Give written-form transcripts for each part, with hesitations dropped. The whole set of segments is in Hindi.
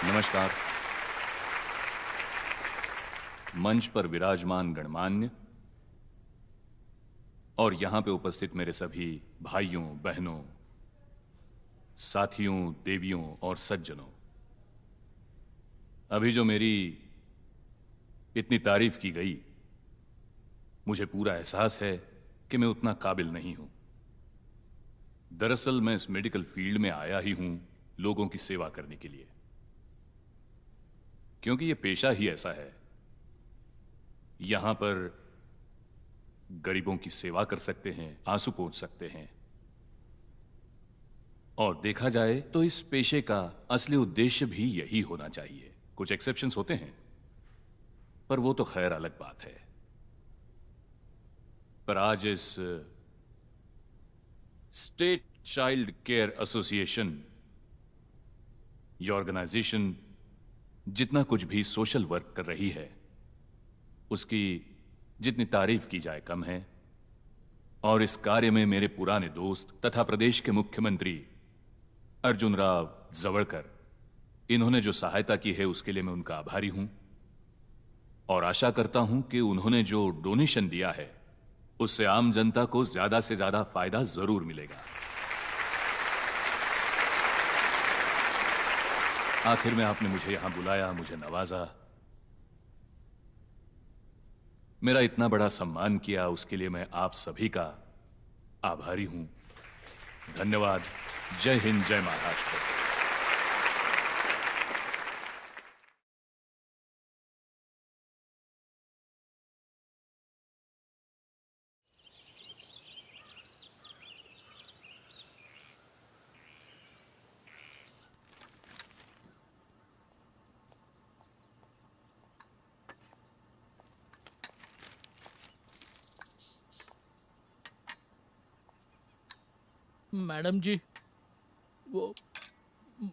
नमस्कार। मंच पर विराजमान गणमान्य और यहां पे उपस्थित मेरे सभी भाइयों, बहनों, साथियों, देवियों और सज्जनों, अभी जो मेरी इतनी तारीफ की गई, मुझे पूरा एहसास है कि मैं उतना काबिल नहीं हूं। दरअसल मैं इस मेडिकल फील्ड में आया ही हूं लोगों की सेवा करने के लिए, क्योंकि यह पेशा ही ऐसा है। यहां पर गरीबों की सेवा कर सकते हैं, आंसू पोंछ सकते हैं, और देखा जाए तो इस पेशे का असली उद्देश्य भी यही होना चाहिए। कुछ एक्सेप्शंस होते हैं, पर वो तो खैर अलग बात है। पर आज इस स्टेट चाइल्ड केयर एसोसिएशन, ये ऑर्गेनाइजेशन जितना कुछ भी सोशल वर्क कर रही है, उसकी जितनी तारीफ की जाए कम है। और इस कार्य में मेरे पुराने दोस्त तथा प्रदेश के मुख्यमंत्री अर्जुन राव जवड़कर, इन्होंने जो सहायता की है उसके लिए मैं उनका आभारी हूं, और आशा करता हूं कि उन्होंने जो डोनेशन दिया है उससे आम जनता को ज्यादा से ज्यादा फायदा जरूर मिलेगा। आखिर में आपने मुझे यहां बुलाया, मुझे नवाजा, मेरा इतना बड़ा सम्मान किया, उसके लिए मैं आप सभी का आभारी हूं। धन्यवाद। जय हिंद, जय महाराष्ट्र। मैडम जी, वो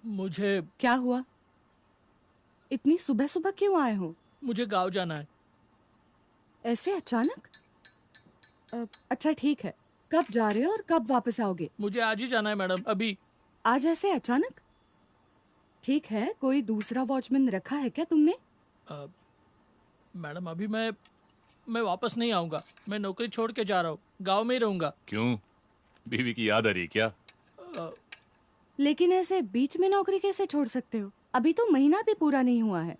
मुझे क्या हुआ? इतनी सुबह सुबह क्यों आए हो? मुझे गांव जाना है। ऐसे अचानक? अच्छा ठीक है, कब जा रहे हो और कब वापस आओगे? मुझे आज ही जाना है मैडम, अभी। आज ऐसे अचानक? ठीक है, कोई दूसरा वॉचमैन रखा है क्या तुमने? मैडम अभी मैं वापस नहीं आऊंगा। मैं नौकरी छोड़ के जा रहा हूँ, गांव में ही रहूंगा। क्यों, बीवी की याद आ रही क्या? लेकिन ऐसे बीच में नौकरी कैसे छोड़ सकते हो? अभी तो महीना भी पूरा नहीं हुआ है।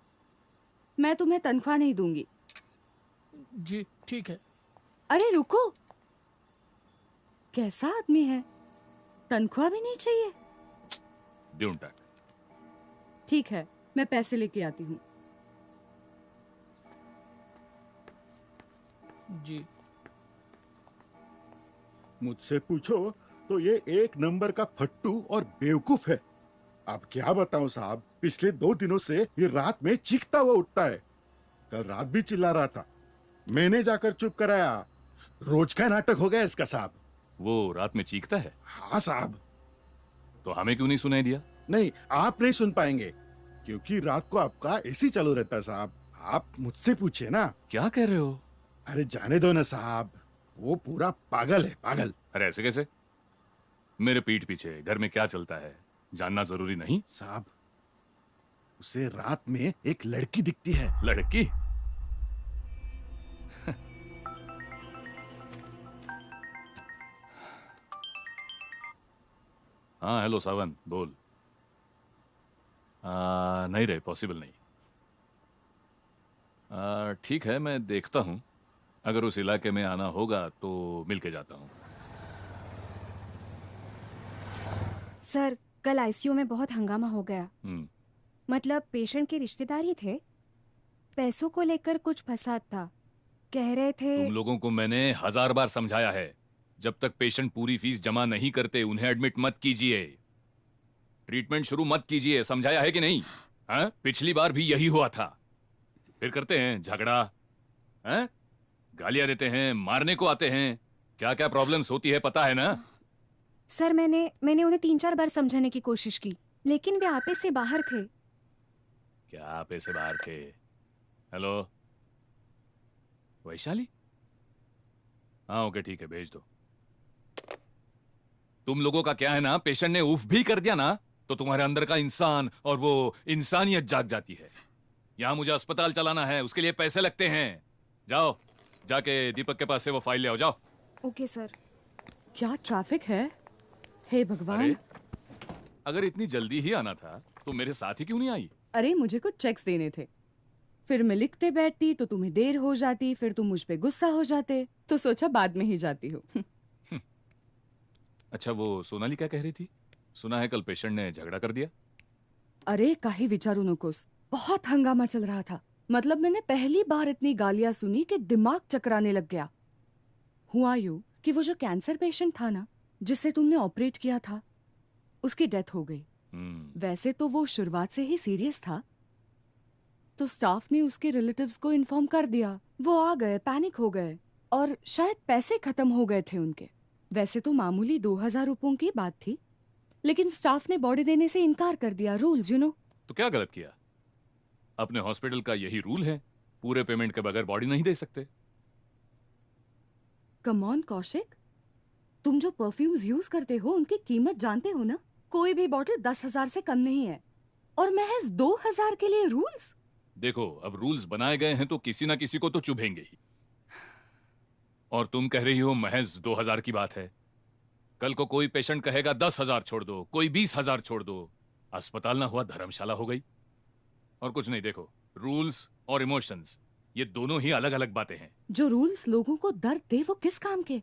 मैं तुम्हें तनख्वाह नहीं दूंगी। जी ठीक है। अरे रुको, कैसा आदमी है, तनख्वाह भी नहीं चाहिए? Don't talk. ठीक है, मैं पैसे लेके आती हूँ। जी। मुझसे पूछो तो ये एक नंबर का फट्टू और बेवकूफ है। अब क्या बताऊं साहब, पिछले 2 दिनों से ये रात में चीखता हुआ उठता है। कल रात भी चिल्ला रहा था। मैंने जाकर चुप कराया। रोज का नाटक हो गया इसका साहब। वो रात में चीखता है, हाँ साहब। तो हमें क्यों नहीं सुनाई दिया? नहीं, आप नहीं सुन पाएंगे क्योंकि रात को आपका एसी चालू रहता है साहब। आप मुझसे पूछिए ना। क्या कह रहे हो? अरे जाने दो ना साहब, वो पूरा पागल है, पागल। अरे ऐसे कैसे? मेरे पीठ पीछे घर में क्या चलता है जानना जरूरी नहीं? साहब, उसे रात में एक लड़की दिखती है। लड़की? हाँ हेलो सावन, बोल। नहीं रे, पॉसिबल नहीं। ठीक है, मैं देखता हूं। अगर उस इलाके में आना होगा तो मिलके जाता हूं। सर, कल आईसीयू में बहुत हंगामा हो गया। मतलब पेशेंट के रिश्तेदार ही थे। पैसों को लेकर कुछ फसाद था। कह रहे थे। तुम लोगों को मैंने 1000 बार समझाया है, जब तक पेशेंट पूरी फीस जमा नहीं करते उन्हें एडमिट मत कीजिए, ट्रीटमेंट शुरू मत कीजिए। समझाया है कि नहीं? हाँ? पिछली बार भी यही हुआ था। फिर करते हैं झगड़ा, हैं? गालियां देते हैं, मारने को आते हैं। क्या क्या प्रॉब्लम्स होती है पता है ना? सर, मैंने उन्हें 3-4 बार समझाने की कोशिश की, लेकिन वे आपे से बाहर थे। क्या आपे से बाहर थे? हेलो वैशाली? हाँ ओके ठीक है, भेज दो। तुम लोगों का क्या है ना, पेशेंट ने उफ भी कर दिया ना तो तुम्हारे अंदर का इंसान और वो इंसानियत जाग जाती है। यहां मुझे अस्पताल चलाना है, उसके लिए पैसे लगते हैं। जाओ, जाके दीपक के पास से वो फाइल ले आओ, जाओ। Okay sir. क्या ट्रैफिक है, हे भगवान। अरे अगर इतनी जल्दी ही आना था तो मेरे साथ ही क्यों नहीं आई? अरे मुझे कुछ चेक्स देने थे, फिर मैं लिखते बैठती तो तुम्हें देर हो जाती, फिर तुम मुझ पे गुस्सा हो जाते, तो सोचा बाद में ही जाती हूँ। अच्छा, वो सोनाली क्या कह रही थी? सुना है कल पेशेंट ने झगड़ा कर दिया। अरे काहे विचारू नकोस, बहुत हंगामा चल रहा था। मतलब मैंने पहली बार इतनी गालियां सुनी कि दिमाग चकराने लग गया। हुआ यूं कि वो जो कैंसर पेशेंट था ना, जिसे तुमने ऑपरेट किया था, उसकी डेथ हो गई। वैसे तो वो शुरुआत से ही सीरियस था, तो स्टाफ ने उसके रिलेटिव्स को इन्फॉर्म कर दिया। वो आ गए, पैनिक हो गए और शायद पैसे खत्म हो गए थे उनके। वैसे तो मामूली 2000 रुपयों की बात थी, लेकिन स्टाफ ने बॉडी देने से इनकार कर दिया। Rules you know. तो क्या गलत किया? अपने हॉस्पिटल का यही रूल है, पूरे पेमेंट के बगैर बॉडी नहीं दे सकते। कम ऑन कौशिक, तुम जो परफ्यूम्स यूज करते हो उनकी कीमत जानते हो ना? कोई भी बॉटल 10,000 से कम नहीं है, और महज 2000 के लिए रूल्स। देखो, अब रूल्स बनाए गए हैं तो किसी ना किसी को तो चुभेंगे ही। और तुम कह रही हो महज 2000 की बात है। कल को कोई पेशेंट कहेगा 10,000 छोड़ दो, कोई 20,000 छोड़ दो। अस्पताल ना हुआ धर्मशाला हो गई। और कुछ नहीं, देखो, रूल्स और इमोशंस ये दोनों ही अलग अलग बातें हैं। जो रूल्स लोगों को दर्द दे वो किस काम के?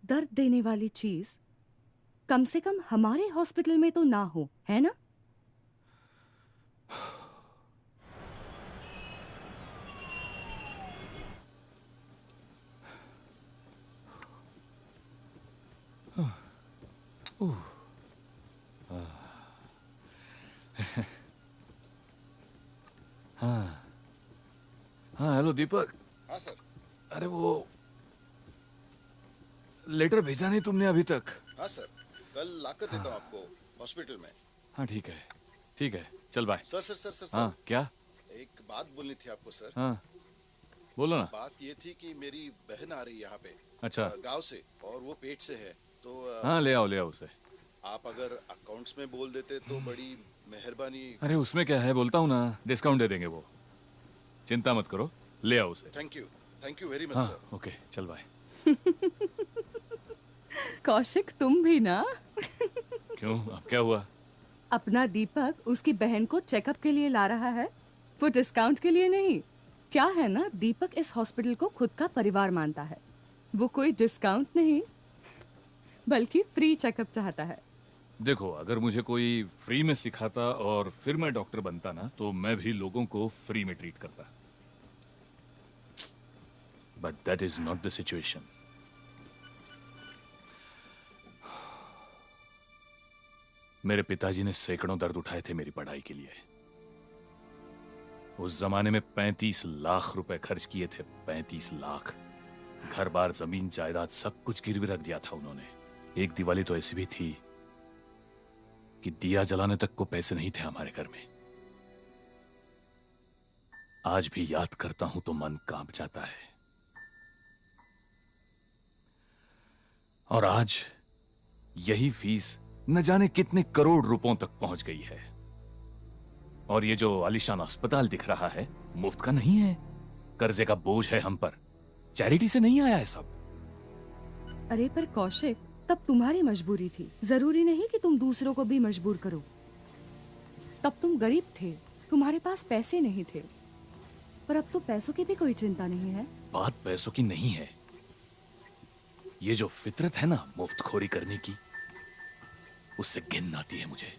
दर्द देने वाली चीज कम से कम हमारे हॉस्पिटल में तो ना हो, है ना? हाँ हाँ, हेलो दीपक। हाँ सर। अरे वो लेटर भेजा नहीं तुमने अभी तक? हाँ सर, कल लाकर देता हूँ आपको हॉस्पिटल में। हाँ ठीक है, ठीक है, चल bye. Sir sir sir sir हाँ सर, क्या? एक बात बोलनी थी आपको सर। हाँ बोलो ना। बात ये थी कि मेरी बहन आ रही है यहाँ पे, अच्छा। गांव से, और वो पेट से है, तो हाँ ले आओ उसे। आप अगर अकाउंट्स में बोल देते तो बड़ी मेहरबानी। अरे उसमें क्या है, बोलता हूँ ना, डिस्काउंट दे देंगे वो। चिंता मत करो, ले आओ उसे। थैंक यू वेरी मच हाँ सर। ओके, चल बाय। कौशिक तुम भी ना। क्यों, अब क्या हुआ? अपना दीपक उसकी बहन को चेकअप के लिए ला रहा है, वो डिस्काउंट के लिए नहीं। क्या है ना, दीपक इस हॉस्पिटल को खुद का परिवार मानता है। वो कोई डिस्काउंट नहीं बल्कि फ्री चेकअप चाहता है। देखो, अगर मुझे कोई फ्री में सिखाता और फिर मैं डॉक्टर बनता ना, तो मैं भी लोगों को फ्री में ट्रीट करता। But that is not the situation. मेरे पिताजी ने सैकड़ों दर्द उठाए थे मेरी पढ़ाई के लिए। उस जमाने में 35 लाख रुपए खर्च किए थे। 35 लाख। घर बार जमीन जायदाद सब कुछ गिरवी रख दिया था उन्होंने। एक दिवाली तो ऐसी भी थी कि दिया जलाने तक को पैसे नहीं थे हमारे घर में। आज भी याद करता हूं तो मन कांप जाता है। और आज यही फीस न जाने कितने करोड़ रुपयों तक पहुंच गई है। और ये जो आलीशान अस्पताल दिख रहा है मुफ्त का नहीं है, कर्जे का बोझ है हम पर। चैरिटी से नहीं आया है सब। अरे पर कौशिक, तब तुम्हारी मजबूरी थी, जरूरी नहीं कि तुम दूसरों को भी मजबूर करो। तब तुम गरीब थे, तुम्हारे पास पैसे नहीं थे, पर अब तो पैसों की भी कोई चिंता नहीं है। बात पैसों की नहीं है, ये जो फितरत है ना मुफ्तखोरी करने की, उससे घिन आती है मुझे।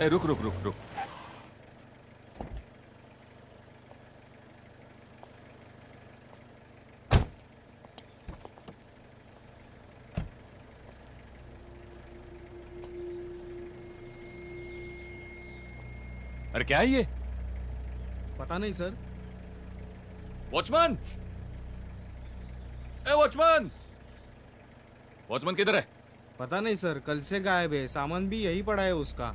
ए, रुक रुक रुक रुक। अरे क्या है ये? पता नहीं सर। वॉचमैन! ए वॉचमैन! वॉचमैन किधर है? पता नहीं सर, कल से गायब है। सामान भी यही पड़ा है उसका।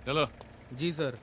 चलो। जी सर।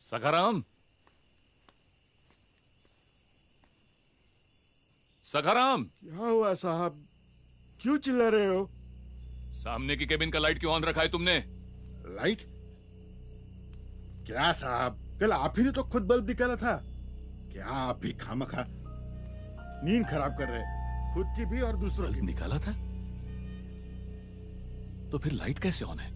सखाराम, सखाराम! क्या हुआ साहब, क्यों चिल्ला रहे हो? सामने की केबिन का लाइट क्यों ऑन रखा है तुमने? लाइट? क्या साहब, कल आप ही ने तो खुद बल्ब निकाला था। क्या आप भी खामखा नींद खराब कर रहे, खुद की भी और दूसरों की। निकाला था तो फिर लाइट कैसे ऑन है?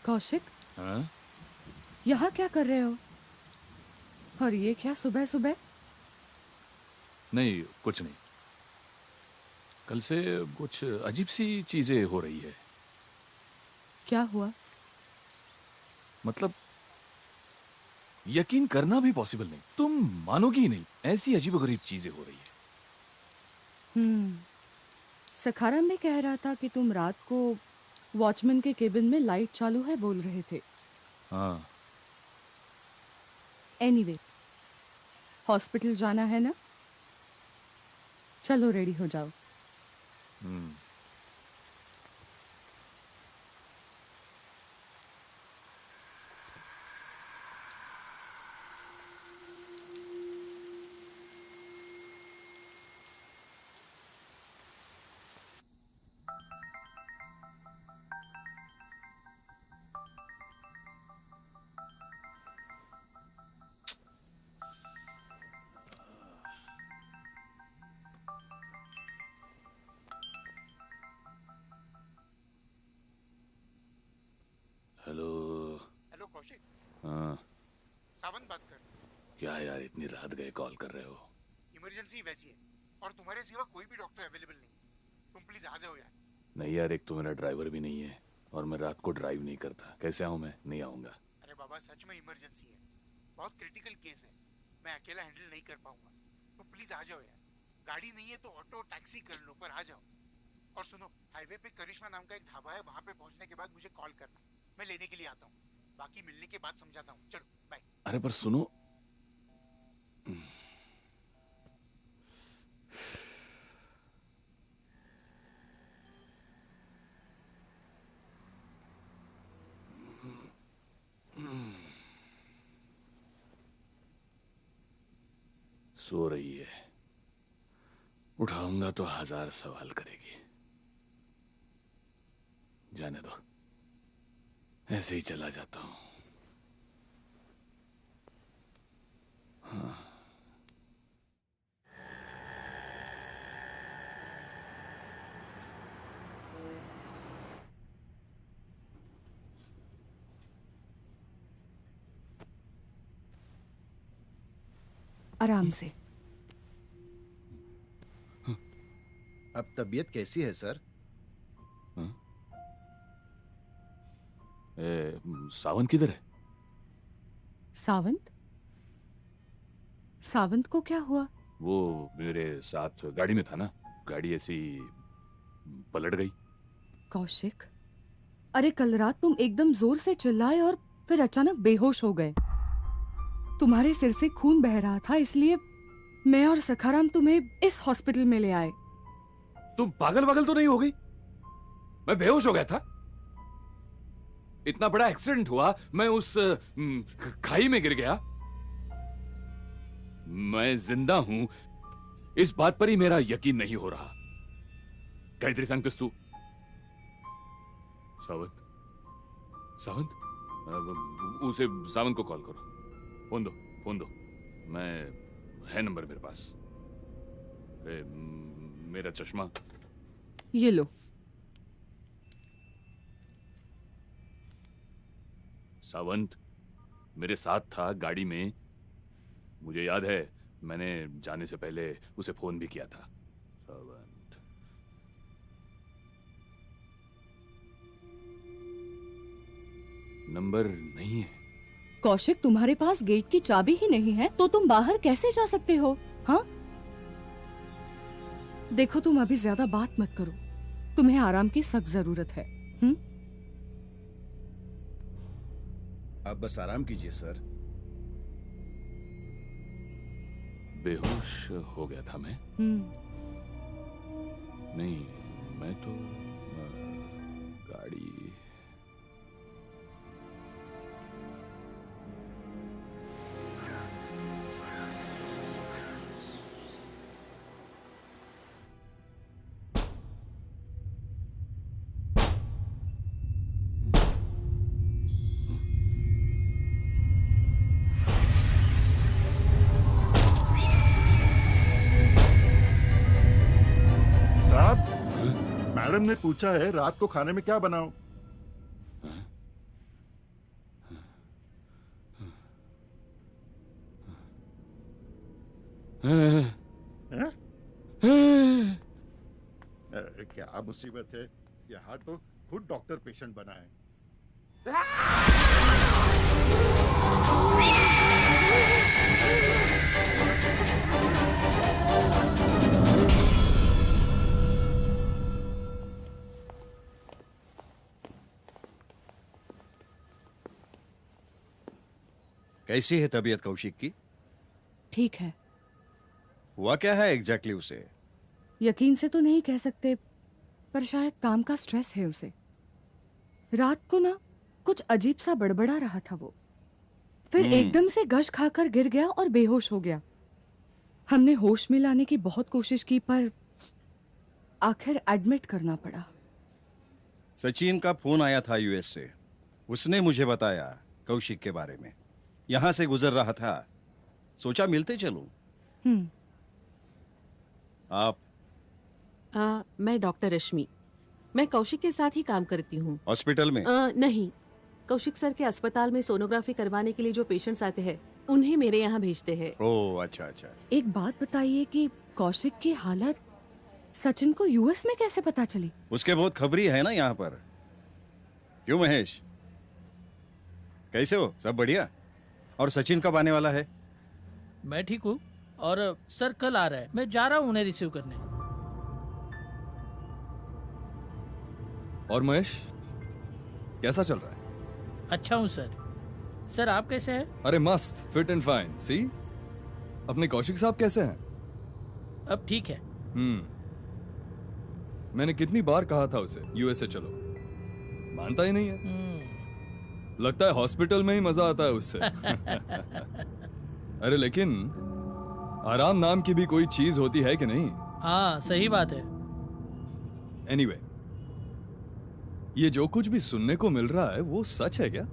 कौशिक, हाँ? यहाँ क्या कर रहे हो? और ये क्या सुबह सुबह? नहीं, कुछ नहीं। कल से कुछ अजीब सी चीजें हो रही है। क्या हुआ? मतलब यकीन करना भी पॉसिबल नहीं, तुम मानोगी ही नहीं, ऐसी अजीबोगरीब चीजें हो रही है। सखाराम भी कह रहा था कि तुम रात को वॉचमैन के केबिन में लाइट चालू है बोल रहे थे। हाँ। एनीवे, हॉस्पिटल जाना है ना? चलो रेडी हो जाओ। हेलो। हेलो कौशिक, हाँ। सावंत बात कर। क्या यार, इतनी रात गए कॉल कर रहे हो? इमरजेंसी वैसी है और तुम्हारे सिवा कोई भी डॉक्टर अवेलेबल नहीं। तुम प्लीज आ जाओ यार। नहीं यार, एक तो मेरा ड्राइवर भी नहीं है और मैं रात को ड्राइव नहीं करता। कैसे आऊँ मैं? नहीं आऊँगा। अरे बाबा, सच में इमरजेंसी है, बहुत क्रिटिकल केस है, मैं अकेला हैंडल नहीं कर पाऊंगा। तुम प्लीज आ जाओ यार। गाड़ी नहीं है तो ऑटो टैक्सी कर लो, पर आ जाओ। और सुनो, हाईवे पे करिश्मा नाम का एक ढाबा है, वहां पे पहुंचने के बाद मुझे कॉल करना, मैं लेने के लिए आता हूँ। बाकी मिलने के बाद समझाता हूँ। चलो बाय। अरे पर सुनो, सो रही है, उठाऊंगा तो 1000 सवाल करेगी। जाने दो, ऐसे ही चला जाता हूं। हाँ। आराम से। अब तबीयत कैसी है सर? सावन किधर है? सावंत? सावंत को क्या हुआ? वो मेरे साथ गाड़ी में था ना, गाड़ी ऐसी पलट गई। कौशिक, अरे कल रात तुम एकदम जोर से चिल्लाए और फिर अचानक बेहोश हो गए। तुम्हारे सिर से खून बह रहा था, इसलिए मैं और सखाराम तुम्हें इस हॉस्पिटल में ले आए। तुम पागल वागल तो नहीं हो गई? मैं बेहोश हो गया था। इतना बड़ा एक्सीडेंट हुआ, मैं उस खाई में गिर गया। मैं जिंदा हूं, इस बात पर ही मेरा यकीन नहीं हो रहा। काहीतरी सांगतेस तू? सावंत, सावंत, उसे सावंत को कॉल करो। फोन दो, फोन दो। मैं है नंबर मेरे पास। मेरा चश्मा ये लो। सावंत मेरे साथ था गाड़ी में, मुझे याद है, मैंने जाने से पहले उसे फोन भी किया था। सावंत, नंबर नहीं है। कौशिक, तुम्हारे पास गेट की चाबी ही नहीं है तो तुम बाहर कैसे जा सकते हो? हाँ, देखो तुम अभी ज्यादा बात मत करो, तुम्हें आराम की सख्त जरूरत है। आप बस आराम कीजिए सर। बेहोश हो गया था मैं? नहीं, मैं तो गाड़ी मैडम ने पूछा है रात को खाने में क्या बनाऊं? हैं? क्या मुसीबत है, यहाँ तो खुद डॉक्टर पेशेंट बना है। कैसी है तबीयत कौशिक की? ठीक है। हुआ क्या है एग्जैक्टली उसे? यकीन से तो नहीं कह सकते, पर शायद काम का स्ट्रेस है उसे। रात को ना कुछ अजीब सा बड़बड़ा रहा था वो, फिर एकदम से गश खाकर गिर गया और बेहोश हो गया। हमने होश में लाने की बहुत कोशिश की, पर आखिर एडमिट करना पड़ा। सचिन का फोन आया था यूएस से। उसने मुझे बताया कौशिक के बारे में। यहां से गुजर रहा था, सोचा मिलते चलूं। आप? मैं डॉक्टर रश्मि। मैं कौशिक के साथ ही काम करती हूँ। हॉस्पिटल में? नहीं, कौशिक सर के अस्पताल में सोनोग्राफी करवाने के लिए जो पेशेंट्स आते हैं उन्हें मेरे यहाँ भेजते हैं। ओह अच्छा अच्छा। एक बात बताइए कि कौशिक की हालत सचिन को यूएस में कैसे पता चली? उसके बहुत खबरी है ना यहाँ पर। क्यों महेश, कैसे हो? सब बढ़िया? और सचिन कब आने वाला है? मैं ठीक हूँ, और सर कल आ रहा है। मैं जा रहा हूँ उन्हें रिसीव करने। और महेश, कैसा चल रहा है? अच्छा हूँ सर। सर आप कैसे हैं? अरे मस्त, फिट एंड फाइन। सी, अपने कौशिक साहब कैसे हैं? अब ठीक है। मैंने कितनी बार कहा था उसे यूएसए चलो, मानता ही नहीं है। लगता है हॉस्पिटल में ही मजा आता है उससे। अरे लेकिन आराम नाम की भी कोई चीज होती है कि नहीं? हाँ सही बात है। एनीवे, ये जो कुछ भी सुनने को मिल रहा है वो सच है क्या?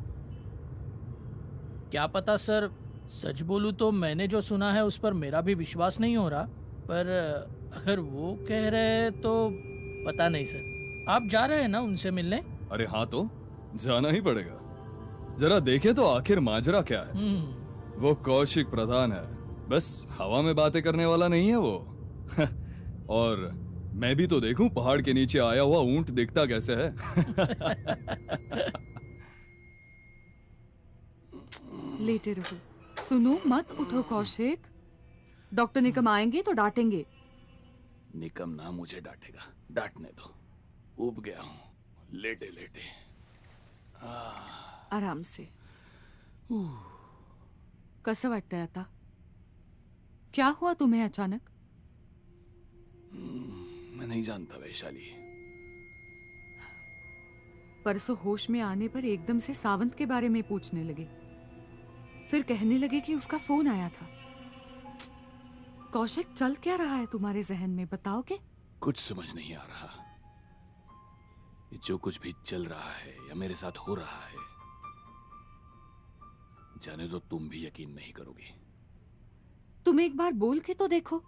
क्या पता सर, सच बोलूं तो मैंने जो सुना है उस पर मेरा भी विश्वास नहीं हो रहा, पर अगर वो कह रहे हैं तो पता नहीं सर। आप जा रहे हैं ना उनसे मिलने? अरे हाँ, तो जाना ही पड़ेगा। जरा देखे तो आखिर माजरा क्या है। वो कौशिक प्रधान है, बस हवा में बातें करने वाला नहीं है वो। और मैं भी तो देखूं पहाड़ के नीचे आया हुआ ऊंट दिखता कैसे है। लेटे रहो, सुनो मत उठो कौशिक। डॉक्टर निकम आएंगे तो डांटेंगे। निकम ना मुझे डांटेगा, डांटने दो। उब गया हूं लेटे लेटे। आराम से। कसं वाटतंय आता? क्या हुआ तुम्हें अचानक? मैं नहीं जानता वैशाली। परसों होश में आने पर एकदम से सावंत के बारे में पूछने लगे, फिर कहने लगे कि उसका फोन आया था। कौशिक, चल क्या रहा है तुम्हारे जहन में, बताओगे? कुछ समझ नहीं आ रहा। ये जो कुछ भी चल रहा है या मेरे साथ हो रहा है, जाने तो तुम भी यकीन नहीं करोगी। तुम एक बार बोल के तो देखो।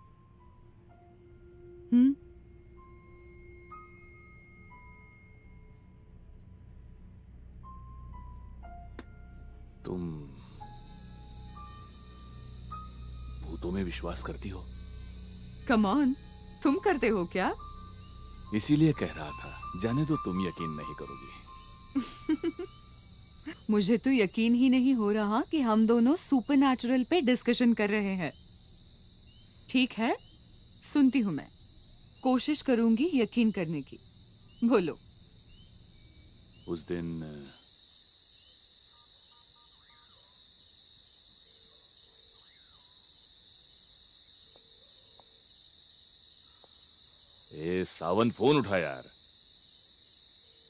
तुम भूतों में विश्वास करती हो? कम ऑन, तुम करते हो क्या? इसीलिए कह रहा था, जाने तो तुम यकीन नहीं करोगी। मुझे तो यकीन ही नहीं हो रहा कि हम दोनों सुपरनैचुरल पे डिस्कशन कर रहे हैं। ठीक है, सुनती हूं मैं, कोशिश करूंगी यकीन करने की। बोलो। उस दिन ए सावंत, फोन उठा यार।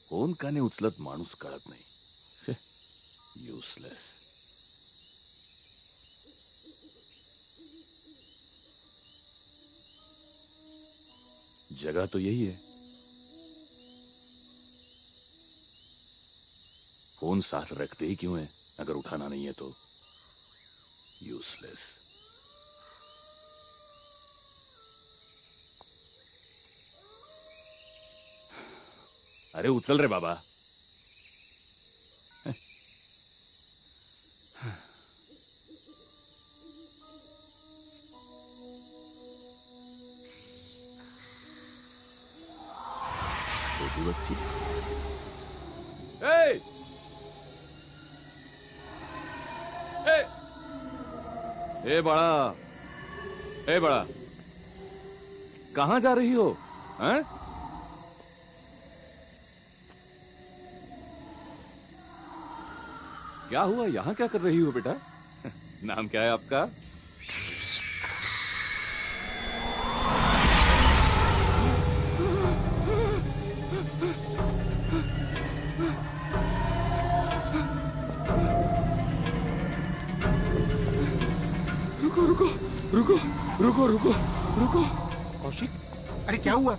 फोन का ने उचलत माणूस कळत नाही। यूजलेस। जगह तो यही है। फोन साथ रखते ही क्यों है अगर उठाना नहीं है तो? यूजलेस। अरे उचल रे बाबा। छोटी बच्ची। ए! ए! ए बड़ा, ए बड़ा, कहाँ जा रही हो? हैं? क्या हुआ? यहाँ क्या कर रही हो बेटा? नाम क्या है आपका? रुको रुको रुको रुको रुको। कौशिक, अरे क्या हुआ?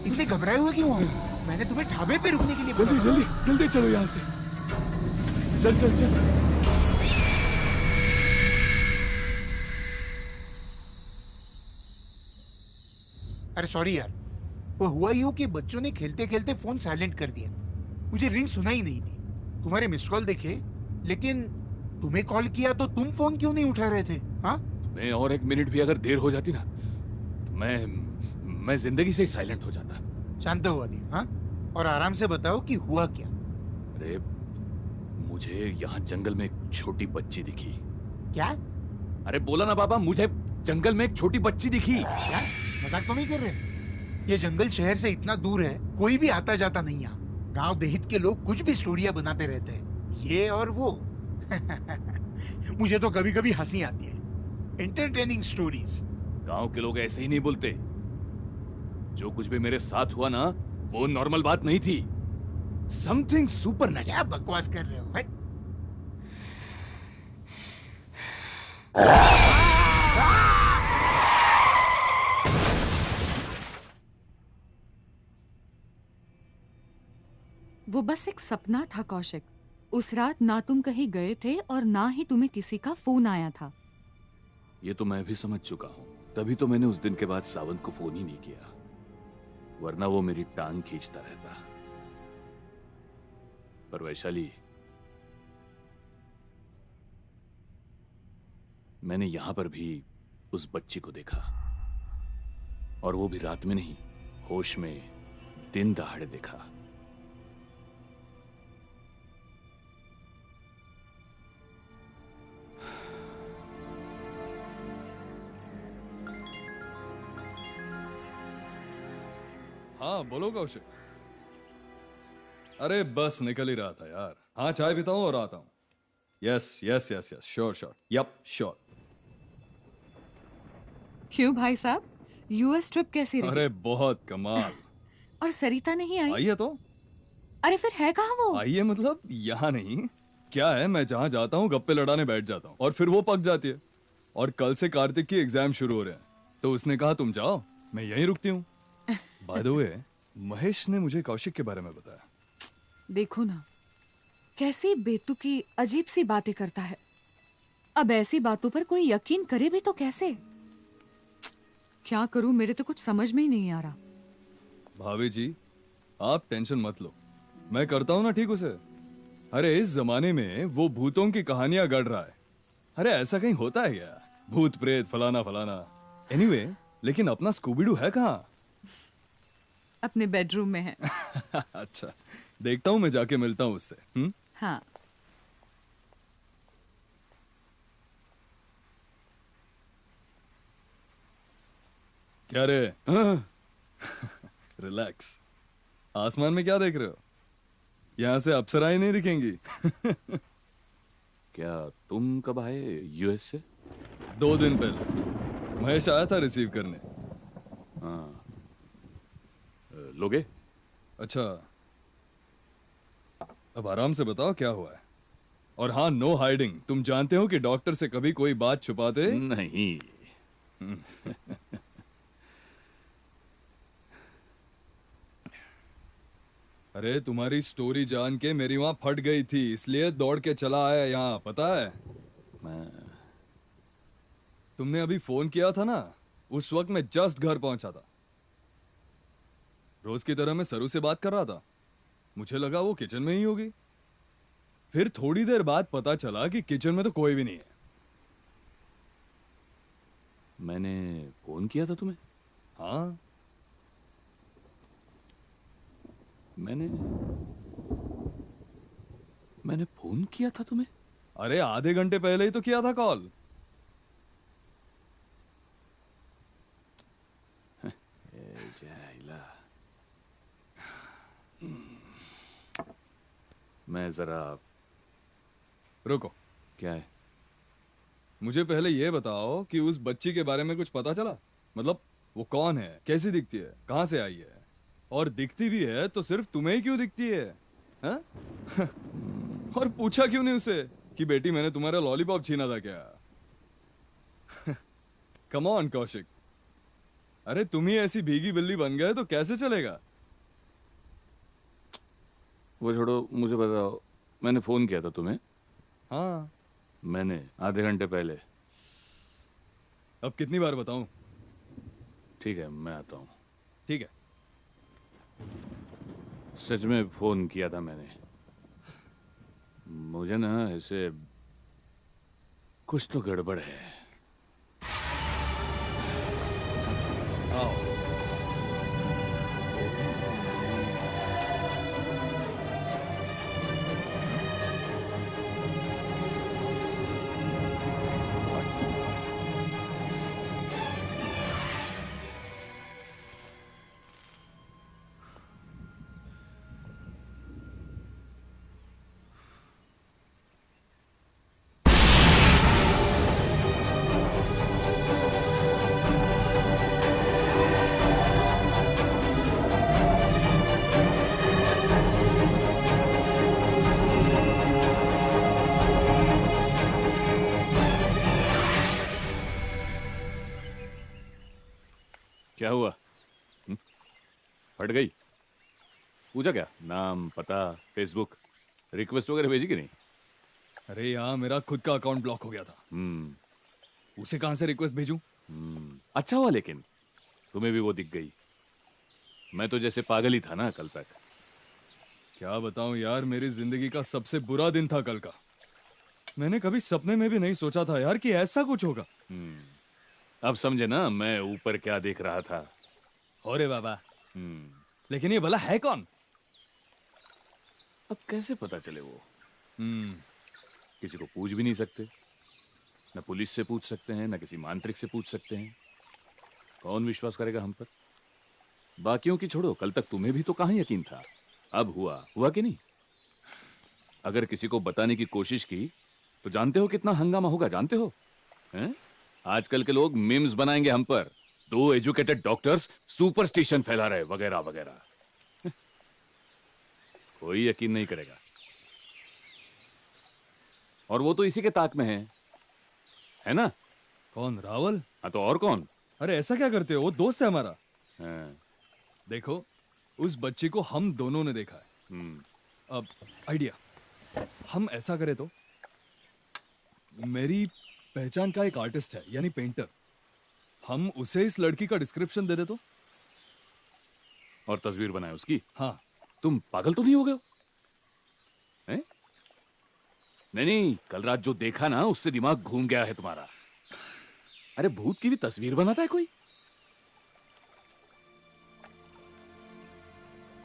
इतने घबराए हुए क्यों हो? मैंने तुम्हें ढाबे पे रुकने के लिए जल्दी बोला। जल्दी जल्दी चलो यहाँ से। चल चल चल। अरे सॉरी यार, वो हुआ यूं कि बच्चों ने खेलते खेलते फोन साइलेंट कर दिया। मुझे रिंग सुनाई नहीं दी। तुम्हारे मिस कॉल देखे, लेकिन तुम्हें कॉल किया तो तुम फोन क्यों नहीं उठा रहे थे? हाँ, मैं और 1 मिनट भी अगर देर हो जाती ना, तो मैं जिंदगी से ही साइलेंट हो जाता। शांत हो आदि। हाँ, और आराम से बताओ कि हुआ क्या। अरे मुझे यहाँ जंगल में एक छोटी बच्ची दिखी। क्या? अरे बोला ना बाबा, मुझे जंगल में एक छोटी बच्ची दिखी। क्या? मजाक तो नहीं कर रहे? ये जंगल शहर से इतना दूर है, कोई भी आता जाता नहीं यहाँ। गांव देहित के लोग कुछ भी स्टोरियां बनाते रहते हैं, ये और वो। मुझे तो कभी कभी हंसी आती है। Entertaining stories. गांव के लोग ऐसे ही नहीं बोलते। जो कुछ भी मेरे साथ हुआ ना, वो नॉर्मल बात नहीं थी। Something supernatural. क्या बकवास कर रहे हो? हट। वो बस एक सपना था कौशिक। उस रात ना तुम कहीं गए थे और ना ही तुम्हें किसी का फोन आया था। ये तो मैं भी समझ चुका हूँ, तभी तो मैंने उस दिन के बाद सावंत को फोन ही नहीं किया, वरना वो मेरी टांग खींचता रहता। पर वैशाली, मैंने यहां पर भी उस बच्ची को देखा, और वो भी रात में नहीं, होश में, दिन दहाड़े देखा। हाँ बोलो कौशिक। अरे बस निकल ही रहा था यार। हाँ चाय पीता हूँ और आता हूँ। Yes yes yes yes, sure sure, yup sure. क्यों भाई साहब, यूएस ट्रिप कैसी रही? अरे बहुत कमाल। और सरिता नहीं आई? आई है तो। अरे फिर है कहाँ वो? आई है मतलब यहाँ नहीं। क्या है, मैं जहाँ जाता हूँ गप्पे लड़ाने बैठ जाता हूँ और फिर वो पक जाती है। और कल से कार्तिक की एग्जाम शुरू हो रहे हैं, तो उसने कहा तुम जाओ, मैं यहीं रुकती हूँ। बाय द वे, महेश ने मुझे कौशिक के बारे में बताया। देखो ना, कैसी बेतुकी अजीब सी बातें करता है। अब ऐसी बातों पर कोई यकीन करे भी तो कैसे? क्या करूं, मेरे तो कुछ समझ में ही नहीं आ रहा। भाभी जी, आप टेंशन मत लो, मैं करता हूं ना ठीक उसे। अरे इस जमाने में वो भूतों की कहानियां गढ़ रहा है। अरे ऐसा कहीं होता है क्या? भूत प्रेत फलाना फलाना। एनीवे, लेकिन अपना स्कूबीडू है कहाँ? अपने बेडरूम में है। अच्छा, देखता हूँ, मैं जाके मिलता हूँ उससे। हाँ। क्या रे? रिलैक्स। आसमान में क्या देख रहे हो? यहाँ से अप्सराएं नहीं दिखेंगी। क्या तुम कब आए यूएस से? 2 दिन पहले महेश आया था रिसीव करने। हाँ, लोगे? अच्छा, अब आराम से बताओ क्या हुआ है। और हाँ, नो हाइडिंग। तुम जानते हो कि डॉक्टर से कभी कोई बात छुपाते नहीं। अरे तुम्हारी स्टोरी जान के मेरी वहां फट गई थी, इसलिए दौड़ के चला आया यहाँ, पता है? तुमने अभी फोन किया था ना, उस वक्त मैं जस्ट घर पहुंचा था। रोज की तरह मैं सरू से बात कर रहा था। मुझे लगा वो किचन में ही होगी। फिर थोड़ी देर बाद पता चला कि किचन में तो कोई भी नहीं है। मैंने फोन किया था तुम्हें? हाँ। मैंने फोन किया था तुम्हें? अरे आधे घंटे पहले ही तो किया था कॉल। मैं जरा रुको। क्या है? मुझे पहले ये बताओ कि उस बच्ची के बारे में कुछ पता चला? मतलब वो कौन है, कैसी दिखती है, कहां से आई है, और दिखती भी है तो सिर्फ तुम्हें ही क्यों दिखती है? हाँ? और पूछा क्यों नहीं उसे कि बेटी मैंने तुम्हारा लॉलीपॉप छीना था क्या? कम ऑन कौशिक, अरे तुम ही ऐसी भीगी बिल्ली बन गए तो कैसे चलेगा? वो छोड़ो, मुझे बताओ, मैंने फोन किया था तुम्हें? हाँ। मैंने आधे घंटे पहले। अब कितनी बार बताऊं? ठीक है, मैं आता हूं। ठीक है। सच में फोन किया था मैंने। मुझे ना ऐसे कुछ तो गड़बड़ है। आओ। क्या हुआ? फट गई? पूछा क्या? नाम, पता, फेसबुक, रिक्वेस्ट वगैरह भेजी कि नहीं? अरे यार मेरा खुद का अकाउंट ब्लॉक हो गया था। उसे कहां से रिक्वेस्ट भेजूं? अच्छा हुआ लेकिन तुम्हें भी वो दिख गई। मैं तो जैसे पागल ही था ना कल तक। क्या बताऊं यार, मेरी जिंदगी का सबसे बुरा दिन था कल का। मैंने कभी सपने में भी नहीं सोचा था यार कि ऐसा कुछ होगा। अब समझे ना मैं ऊपर क्या देख रहा था। अरे बाबा। लेकिन ये भला है कौन? अब कैसे पता चले वो? किसी को पूछ भी नहीं सकते, न पुलिस से पूछ सकते हैं, न किसी मांत्रिक से पूछ सकते हैं। कौन विश्वास करेगा हम पर? बाकियों की छोड़ो, कल तक तुम्हें भी तो कहां यकीन था। अब हुआ कि नहीं? अगर किसी को बताने की कोशिश की तो जानते हो कितना हंगामा होगा, जानते हो? हैं? आजकल के लोग मीम्स बनाएंगे हम पर। 2 एजुकेटेड डॉक्टर्स सुपरस्टिशन फैला रहे वगैरह वगैरह। कोई यकीन नहीं करेगा। और वो तो इसी के ताक में है ना? कौन? रावल? हाँ तो और कौन? अरे ऐसा क्या करते हो, वो दोस्त है हमारा। हाँ। देखो उस बच्ची को हम दोनों ने देखा है। अब आइडिया, हम ऐसा करें तो, मेरी पहचान का एक आर्टिस्ट है यानी पेंटर, हम उसे इस लड़की का डिस्क्रिप्शन दे दे तो? और तस्वीर बनाए उसकी? हाँ। तुम पागल तो नहीं हो गए? हैं? नहीं, कल रात जो देखा ना उससे दिमाग घूम गया है तुम्हारा। अरे भूत की भी तस्वीर बनाता है कोई?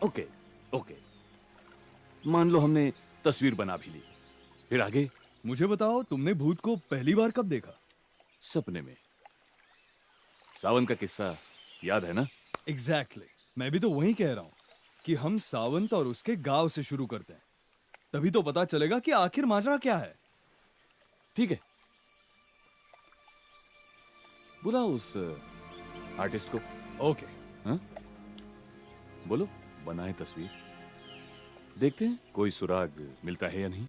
ओके, मान लो हमने तस्वीर बना भी ली, फिर आगे? मुझे बताओ, तुमने भूत को पहली बार कब देखा? सपने में। सावन का किस्सा याद है ना? एग्जैक्टली। मैं भी तो वही कह रहा हूं कि हम सावंत और उसके गांव से शुरू करते हैं, तभी तो पता चलेगा कि आखिर माजरा क्या है। ठीक है, बुलाओ उस आर्टिस्ट को। ओके। हाँ? बोलो, बनाए तस्वीर, देखते हैं कोई सुराग मिलता है या नहीं।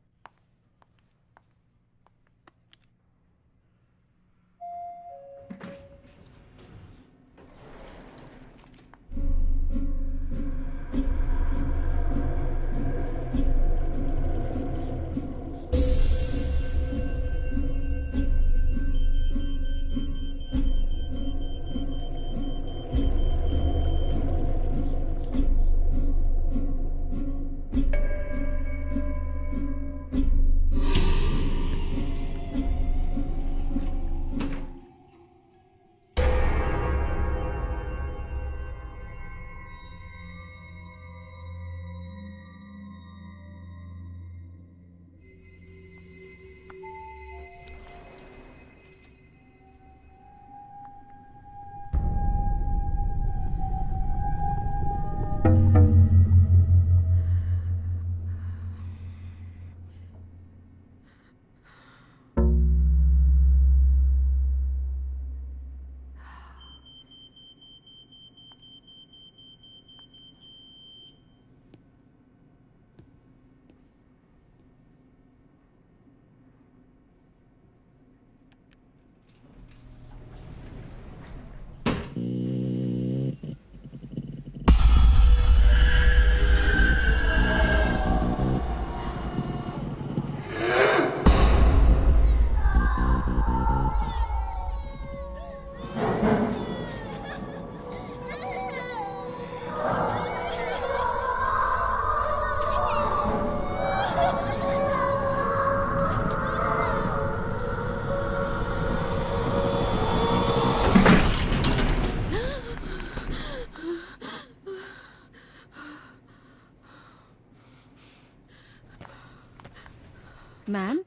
मैम,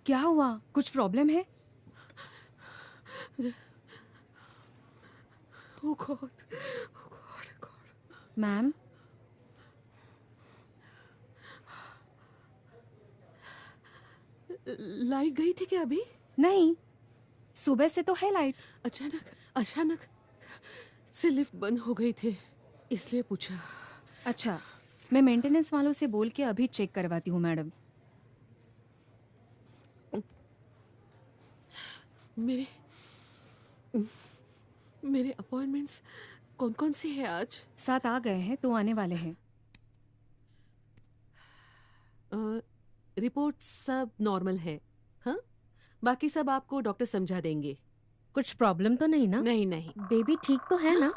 क्या हुआ? कुछ प्रॉब्लम है? Oh God. मैम, लाइट गई थी क्या अभी? नहीं, सुबह से तो है लाइट। अचानक से लिफ्ट बंद हो गई थी, इसलिए पूछा। अच्छा, मैं मेंटेनेंस वालों से बोल के अभी चेक करवाती हूँ मैडम। मेरे अपॉइंटमेंट्स कौन कौन से हैं आज? 7 आ गए हैं, 2 आने वाले हैं। रिपोर्ट सब नॉर्मल है, हाँ? बाकी सब आपको डॉक्टर समझा देंगे। कुछ प्रॉब्लम तो नहीं ना? नहीं नहीं। बेबी ठीक तो है ना?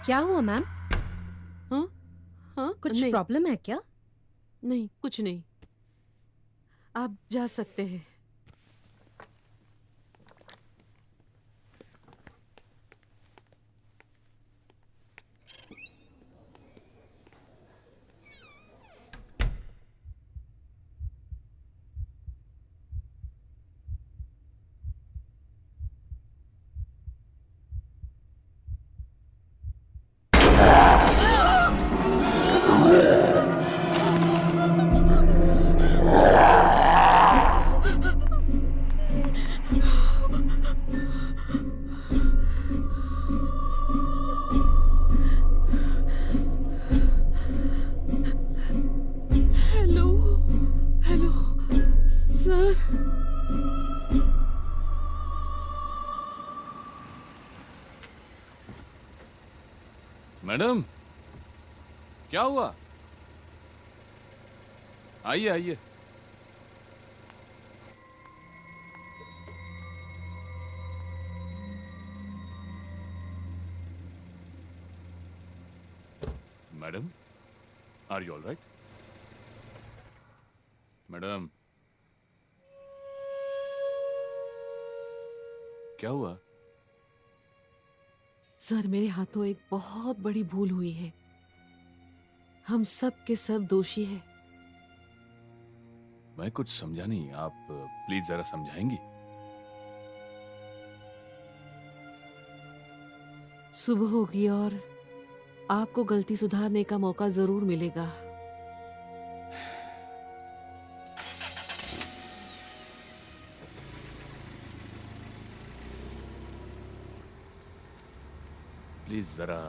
क्या हुआ मैम? हाँ कुछ नहीं, प्रॉब्लम है क्या? नहीं कुछ नहीं, आप जा सकते हैं। Hello hello sir. मैडम, क्या हुआ? आइए आइए। Madam, are you all right? Madam, क्या हुआ? सर, मेरे हाथों एक बहुत बड़ी भूल हुई है। हम सब के सब दोषी हैं। मैं कुछ समझा नहीं, आप प्लीज जरा समझाएंगी? सुबह होगी और आपको गलती सुधारने का मौका जरूर मिलेगा। प्लीज जरा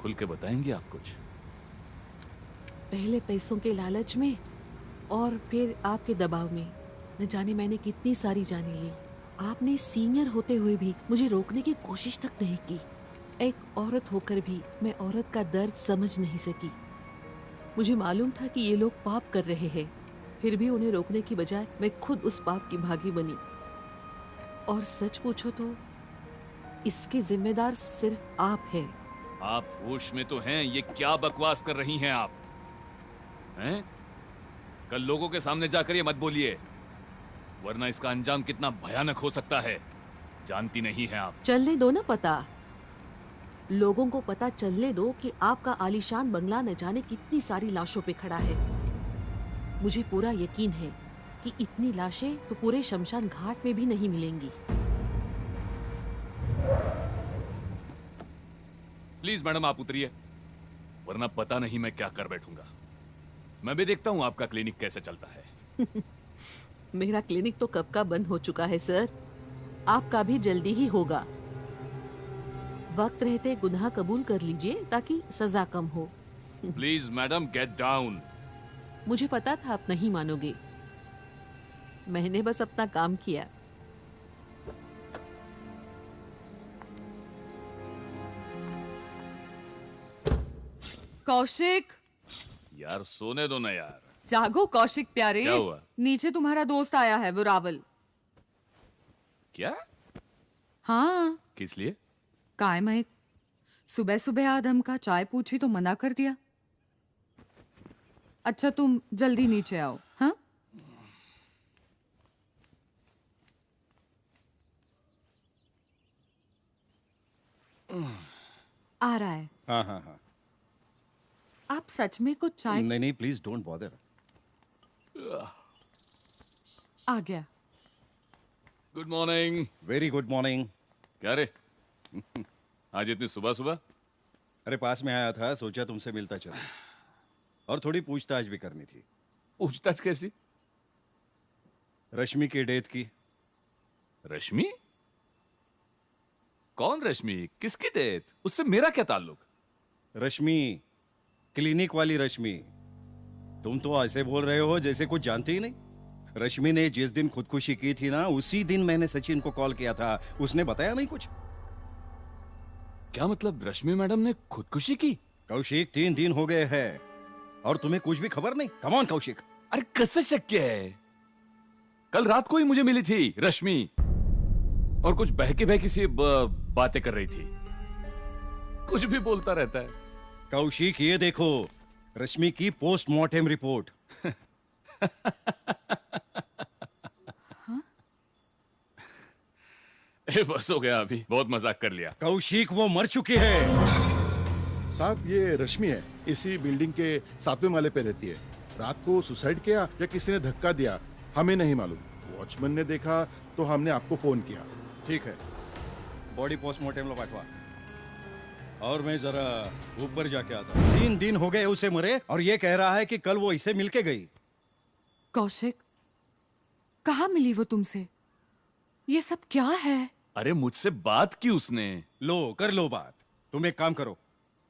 खुल के बताएंगी आप कुछ? पहले पैसों के लालच में और फिर आपके दबाव में न जाने मैंने कितनी सारी जाने ली। आपने सीनियर होते हुए भी मुझे रोकने की कोशिश तक नहीं की। एक औरत होकर भी मैं औरत का दर्द समझ नहीं सकी। मुझे मालूम था कि ये लोग पाप कर रहे हैं, फिर भी उन्हें रोकने की बजाय मैं खुद उस पाप की भागी बनी। और सच पूछो तो इसके जिम्मेदार सिर्फ आप हैं। आप होश में तो हैं? ये क्या बकवास कर रही हैं आप? हैं? कल लोगों के सामने जाकर ये मत बोलिए, वरना इसका अंजाम कितना भयानक हो सकता है जानती नहीं हैं आप। चलने दो ना पता, लोगों को पता चलने दो कि आपका आलीशान बंगला न जाने कितनी सारी लाशों पे खड़ा है। मुझे पूरा यकीन है कि इतनी लाशें तो पूरे शमशान घाट में भी नहीं मिलेंगी। प्लीज मैडम आप उतरिए, वरना पता नहीं मैं क्या कर बैठूंगा। मैं भी देखता हूं आपका क्लिनिक कैसे चलता है। मेरा क्लिनिक तो कब का बंद हो चुका है सर, आपका भी जल्दी ही होगा। वक्त रहते गुनाह कबूल कर लीजिए ताकि सजा कम हो। Please madam get down. मुझे पता था आप नहीं मानोगे, मैंने बस अपना काम किया। कौशिक, यार सोने दो ना यार। जागो कौशिक प्यारे। क्या हुआ? नीचे तुम्हारा दोस्त आया है, वो रावल। क्या? हाँ। किस लिए? काय मैं सुबह सुबह आदम का चाय पूछी तो मना कर दिया। अच्छा तुम जल्दी नीचे आओ। हाँ, आ रहा है। हाँ हाँ हाँ। आप सच में कुछ चाय? नहीं नहीं, प्लीज डोंट बॉदर। आ गया। Good morning. Very good morning. क्या रे आज इतनी सुबह सुबह? अरे पास में आया था, सोचा तुमसे मिलता चलो, और थोड़ी पूछताछ भी करनी थी। पूछताछ कैसी? रश्मि की डेथ की। रश्मि? कौन रश्मि? किसकी डेथ? उससे मेरा क्या ताल्लुक? रश्मि, क्लिनिक वाली रश्मि। तुम तो ऐसे बोल रहे हो जैसे कुछ जानते ही नहीं। रश्मि ने जिस दिन खुदकुशी की थी ना, उसी दिन मैंने सचिन को कॉल किया था। उसने बताया नहीं कुछ। क्या मतलब रश्मि मैडम ने खुदकुशी की? कौशिक 3 दिन हो गए हैं और तुम्हें कुछ भी खबर नहीं। कम ऑन कौशिक। अरे कैसे शक्य है? कल रात को ही मुझे मिली थी रश्मि और कुछ बहकी सी बातें कर रही थी। कुछ भी बोलता रहता है। कौशिक ये देखो, रश्मि की पोस्टमार्टम रिपोर्ट। बस हो गया, अभी बहुत मजाक कर लिया। कौशिक वो मर चुकी है। साहब ये रश्मि है, इसी बिल्डिंग के 7वें माले पे रहती है। रात को सुसाइड किया या किसी ने धक्का दिया हमें नहीं मालूम। वॉचमैन ने देखा तो हमने आपको फोन किया। ठीक है, बॉडी पोस्टमार्टम लो पाठवा। और मैं जरा ऊपर जाके आता हूँ। 3 दिन हो गए उसे मरे और ये कह रहा है कि कल वो इसे मिलके गई। कौशिक, कहाँ मिली वो तुमसे? ये सब क्या है? अरे मुझसे बात की उसने। लो कर लो बात। तुम एक काम करो,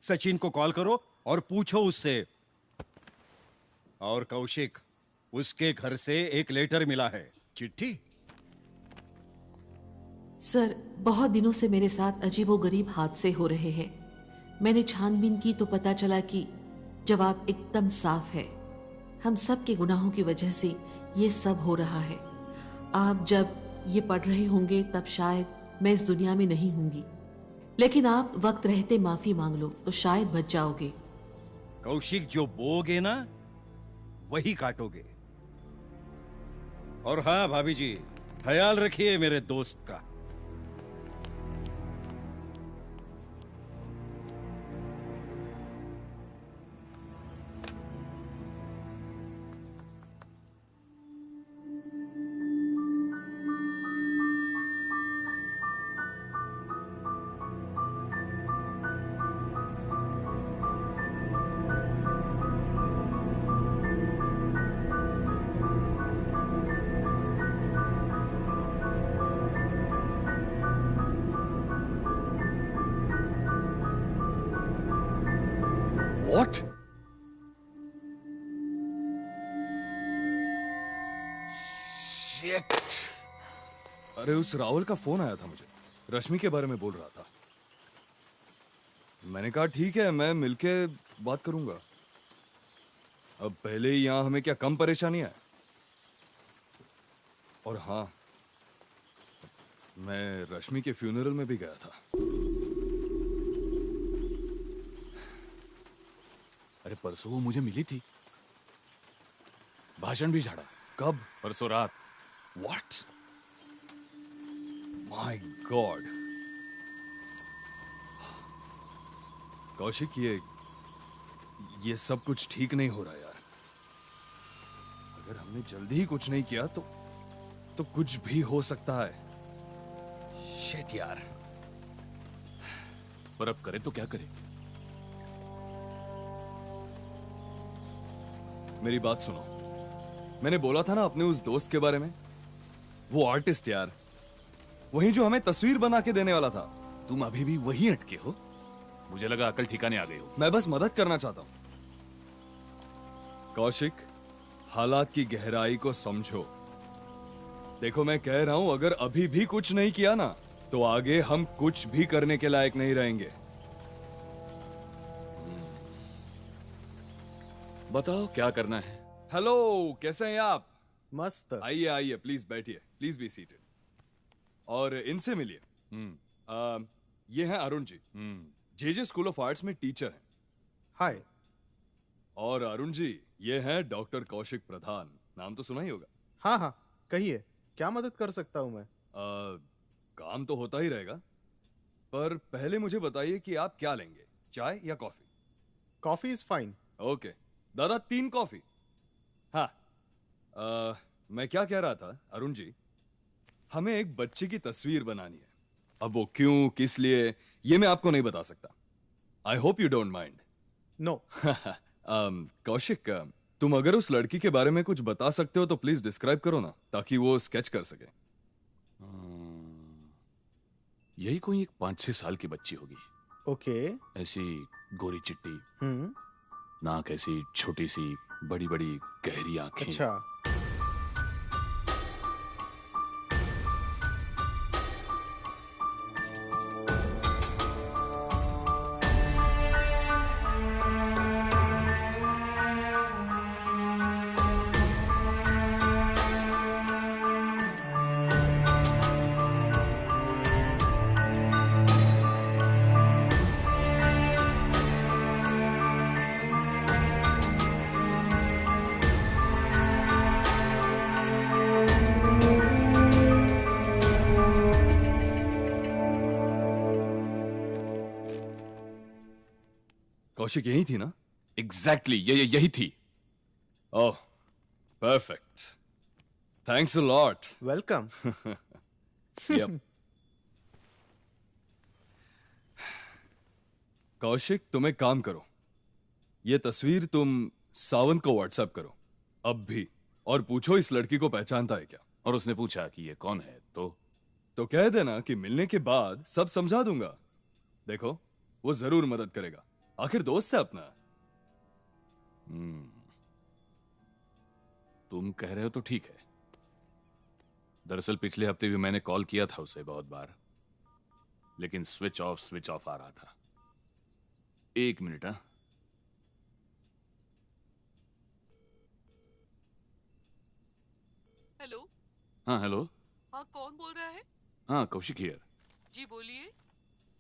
सचिन को कॉल करो और पूछो उससे। और कौशिक, उसके घर से एक लेटर मिला है, चिट्ठी। सर, बहुत दिनों से मेरे साथ अजीबोगरीब हादसे हो रहे हैं। मैंने छानबीन की तो पता चला कि जवाब एकदम साफ है। हम सब के गुनाहों की वजह से ये सब हो रहा है। आप जब ये पढ़ रहे होंगे तब शायद मैं इस दुनिया में नहीं होंगी, लेकिन आप वक्त रहते माफी मांग लो तो शायद बच जाओगे। कौशिक, जो बोगे ना वही काटोगे। और हाँ भाभी जी, ख्याल रखिए मेरे दोस्त का। What? Shit. अरे उस राहुल का फोन आया था मुझे, रश्मि के बारे में बोल रहा था। मैंने कहा ठीक है, मैं मिलके बात करूंगा। अब पहले ही यहां हमें क्या कम परेशानी है। और हाँ, मैं रश्मि के फ्यूनरल में भी गया था। अरे परसों वो मुझे मिली थी, भाषण भी झाड़ा। कब? परसों रात। What? My God. कौशिक, ये सब कुछ ठीक नहीं हो रहा यार। अगर हमने जल्दी ही कुछ नहीं किया तो कुछ भी हो सकता है। शिट यार। पर अब करे तो क्या करे? मेरी बात सुनो, मैंने बोला था ना अपने उस दोस्त के बारे में, वो आर्टिस्ट यार, वही जो हमें तस्वीर बना के देने वाला था। तुम अभी भी वही अटके हो? मुझे लगा अकल ठिकाने आ गई हो। मैं बस मदद करना चाहता हूं। कौशिक, हालात की गहराई को समझो। देखो मैं कह रहा हूं, अगर अभी भी कुछ नहीं किया ना तो आगे हम कुछ भी करने के लायक नहीं रहेंगे। बताओ क्या करना है? हेलो, कैसे हैं आप? मस्त। आइए आइए, प्लीज बैठिए, प्लीज बी सीटेड। और इनसे मिलिए। ये हैं Arun ji, JJ school of arts में टीचर हैं। हाय। और अरुण जी, ये हैं डॉक्टर कौशिक प्रधान, नाम तो सुना ही होगा। हाँ हाँ, कहिए, क्या मदद कर सकता हूं मैं? काम तो होता ही रहेगा, पर पहले मुझे बताइए कि आप क्या लेंगे, चाय या coffee? Coffee is fine. Okay दादा 3 कॉफी। हाँ मैं क्या कह रहा था अरुण जी, हमें एक बच्चे की तस्वीर बनानी है। अब वो क्यों, किस लिए, ये मैं आपको नहीं बता सकता। I hope you don't mind. No. Kaushik, तुम अगर उस लड़की के बारे में कुछ बता सकते हो तो प्लीज डिस्क्राइब करो ना, ताकि वो स्केच कर सके। यही कोई एक 5-6 साल की बच्ची होगी। ओके। ऐसी गोरी चिट्टी, नाक ऐसी छोटी सी, बड़ी बड़ी गहरी आंखें। अच्छा। कौशिक यही थी ना? एग्जैक्टली यही थी। Oh perfect, thanks a lot. Welcome. Yup. Kaushik तुम एक काम करो, ये तस्वीर तुम सावंत को व्हाट्सएप करो अब भी, और पूछो इस लड़की को पहचानता है क्या। और उसने पूछा कि ये कौन है तो कह देना कि मिलने के बाद सब समझा दूंगा। देखो वो जरूर मदद करेगा, आखिर दोस्त है अपना। तुम कह रहे हो तो ठीक है। दरअसल पिछले हफ्ते भी मैंने कॉल किया था उसे बहुत बार, लेकिन स्विच ऑफ आ रहा था। 1 मिनट। हाँ हेलो। हाँ हेलो। हाँ कौन बोल रहा है? हाँ कौशिक हियर। जी बोलिए।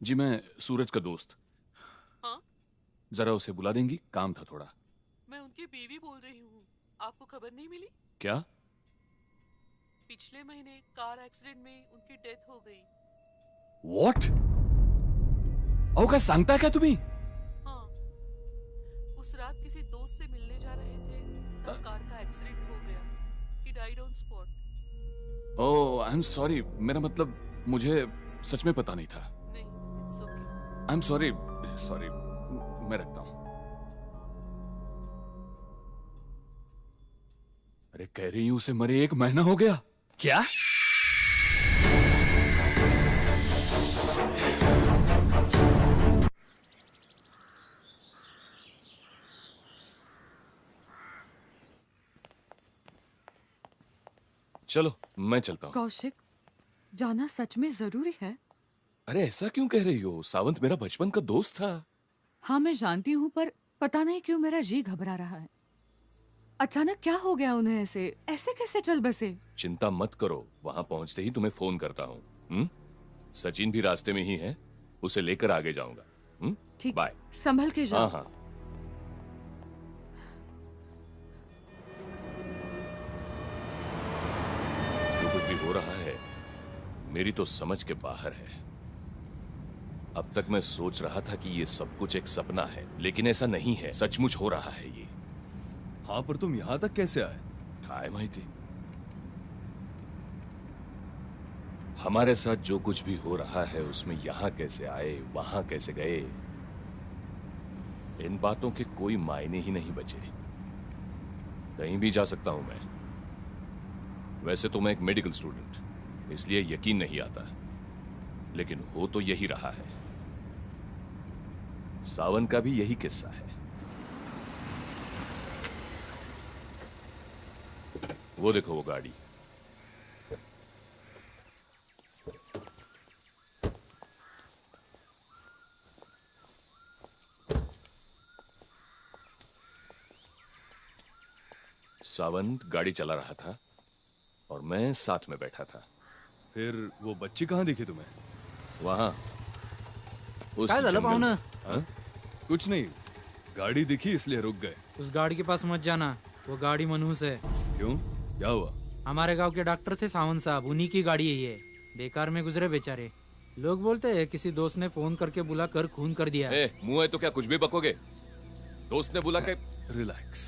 जी मैं सूरज का दोस्त। हाँ जरा उसे बुला देंगी, काम था थोड़ा। मैं उनकी बीवी बोल रही हूँ, आपको खबर नहीं मिली? क्या? पिछले महीने कार एक्सीडेंट में उनकी डेथ हो गई। What? अहो काय सांगता क्या तुम्ही? हाँ, उस रात किसी दोस्त से मिलने जा रहे थे तब कार का एक्सीडेंट हो गया। He died on spot. Oh I am sorry, मेरा मतलब मुझे सच में पता नहीं था। नहीं, it's okay. I am sorry, मैं रखता हूं। अरे कह रही हूं उसे मरे 1 महीना हो गया। क्या? चलो मैं चलता हूं। कौशिक, जाना सच में जरूरी है? अरे ऐसा क्यों कह रही हो? सावंत मेरा बचपन का दोस्त था। हाँ मैं जानती हूँ, पर पता नहीं क्यों मेरा जी घबरा रहा है। अचानक क्या हो गया उन्हें? ऐसे कैसे चल बसे? चिंता मत करो, वहां पहुंचते ही तुम्हें फोन करता हूँ। सचिन भी रास्ते में ही है, उसे लेकर आगे जाऊंगा। ठीक, बाय। संभल के जाओ। हाँ। जो कुछ भी हो रहा है मेरी तो समझ के बाहर है। अब तक मैं सोच रहा था कि ये सब कुछ एक सपना है, लेकिन ऐसा नहीं है, सचमुच हो रहा है ये। हाँ पर तुम यहां तक कैसे आए? काय माहिती। हमारे साथ जो कुछ भी हो रहा है उसमें यहां कैसे आए, वहां कैसे गए, इन बातों के कोई मायने ही नहीं बचे। कहीं भी जा सकता हूं मैं। वैसे तो मैं एक मेडिकल स्टूडेंट, इसलिए यकीन नहीं आता, लेकिन हो तो यही रहा है। सावन का भी यही किस्सा है। वो देखो वो गाड़ी। सावंत गाड़ी चला रहा था और मैं साथ में बैठा था। फिर वो बच्ची कहाँ दिखी तुम्हें? वहां उस काय झालं पाहुणं? हाँ? कुछ नहीं, गाड़ी दिखी इसलिए रुक गए। उस गाड़ी के पास मत जाना, वो गाड़ी मनहूस है। क्यों, क्या हुआ? हमारे गांव के डॉक्टर थे सावंत साहब, उन्हीं की गाड़ी है ये। बेकार में गुजरे बेचारे। लोग बोलते हैं किसी दोस्त ने फोन करके बुला कर खून कर दिया। मुंह है तो क्या कुछ भी बकोगे? दोस्त ने बोला कि रिलैक्स।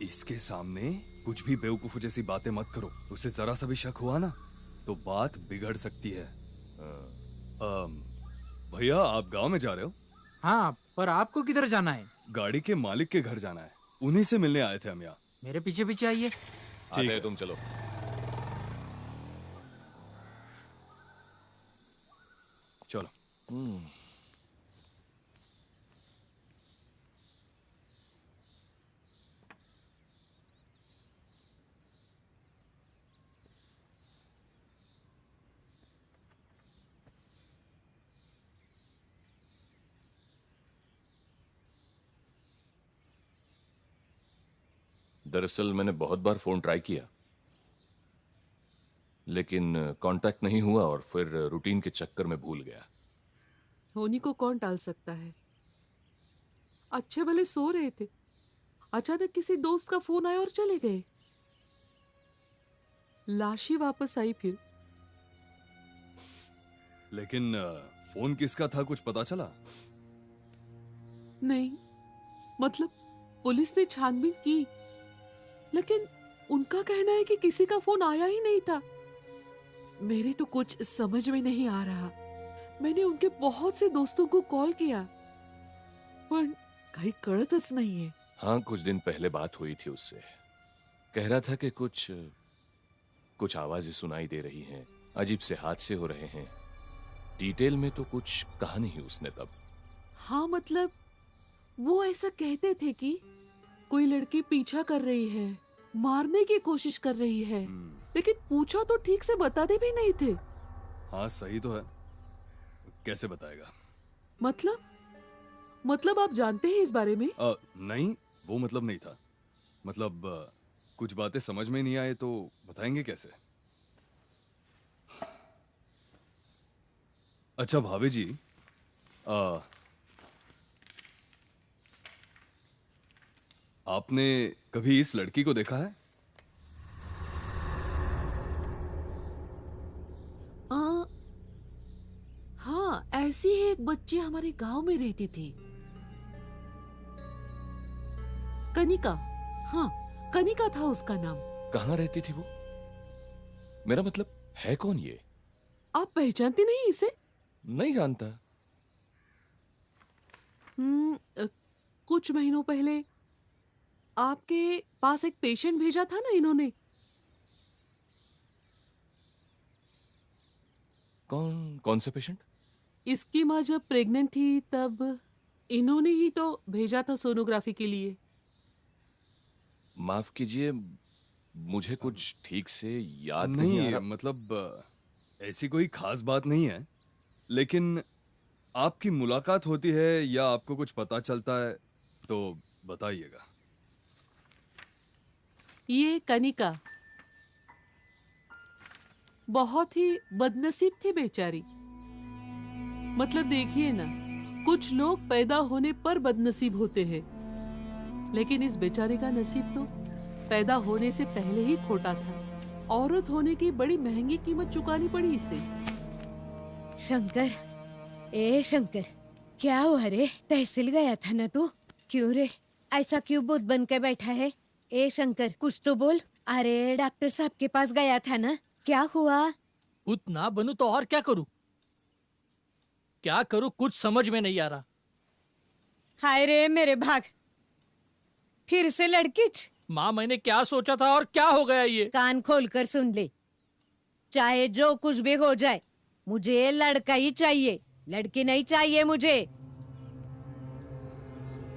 इसके सामने कुछ भी बेवकूफ जैसी बातें मत करो। उसे जरा सा भी शक हुआ ना तो बात बिगड़ सकती है। भैया आप गांव में जा रहे हो? हाँ, पर आपको किधर जाना है? गाड़ी के मालिक के घर जाना है, उन्हीं से मिलने आए थे हम यहाँ। मेरे पीछे पीछे आइए। ठीक है, तुम चलो। चलो। दरअसल मैंने बहुत बार फोन ट्राई किया, लेकिन कांटेक्ट नहीं हुआ और फिर रूटीन के चक्कर में भूल गया। होनी को कौन टाल सकता है? अच्छे भले सो रहे थे, अचानक किसी दोस्त का फोन आया और चले गए। लाश ही वापस आई फिर। लेकिन फोन किसका था कुछ पता चला? नहीं, मतलब पुलिस ने छानबीन की, लेकिन उनका कहना है कि किसी का फोन आया ही नहीं था। मेरे तो कुछ समझ में नहीं आ रहा। मैंने उनके बहुत से दोस्तों को कॉल किया, पर कहीं कळतच नहीं है। हाँ, कुछ दिन पहले बात हुई थी उससे। कह रहा था कि कुछ आवाजें सुनाई दे रही हैं, अजीब से हादसे हो रहे हैं। डिटेल में तो कुछ कहा नहीं उसने तब। हाँ, मतलब वो ऐसा कहते थे कि कोई लड़की पीछा कर रही है, मारने की कोशिश कर रही है, लेकिन पूछा तो ठीक से बताते भी नहीं थे। हाँ सही तो है, कैसे बताएगा? मतलब आप जानते हैं इस बारे में? नहीं, वो मतलब नहीं था। मतलब कुछ बातें समझ में नहीं आए तो बताएंगे कैसे? अच्छा भाभी जी, आपने कभी इस लड़की को देखा है? हाँ, ऐसी ही एक बच्ची हमारे गांव में रहती थी, कनिका। हाँ, कनिका था उसका नाम। कहाँ रहती थी वो? मेरा मतलब है कौन ये? आप पहचानते नहीं इसे? नहीं जानता। कुछ महीनों पहले आपके पास एक पेशेंट भेजा था ना इन्होंने। कौन सा पेशेंट? इसकी माँ जब प्रेग्नेंट थी तब इन्होंने ही तो भेजा था सोनोग्राफी के लिए। माफ कीजिए, मुझे कुछ ठीक से याद नहीं आ रहा। मतलब ऐसी कोई खास बात नहीं है, लेकिन आपकी मुलाकात होती है या आपको कुछ पता चलता है तो बताइएगा। ये कनिका बहुत ही बदनसीब थी बेचारी। मतलब देखिए ना, कुछ लोग पैदा होने पर बदनसीब होते हैं, लेकिन इस बेचारे का नसीब तो पैदा होने से पहले ही खोटा था। औरत होने की बड़ी महंगी कीमत चुकानी पड़ी इसे। शंकर, ए शंकर, क्या हुआ रे? तहसील गया था ना तू? क्यों रे, ऐसा क्यों बुत बन के बैठा है? ए शंकर, कुछ तो बोल। अरे डॉक्टर साहब के पास गया था ना, क्या हुआ? बुत ना बनूं तो और क्या करूं? क्या करूं कुछ समझ में नहीं आ रहा। हाय रे मेरे भाग, फिर से लड़कीच। माँ, मैंने क्या सोचा था और क्या हो गया ये? कान खोल कर सुन ले, चाहे जो कुछ भी हो जाए, मुझे लड़का ही चाहिए, लड़की नहीं चाहिए मुझे।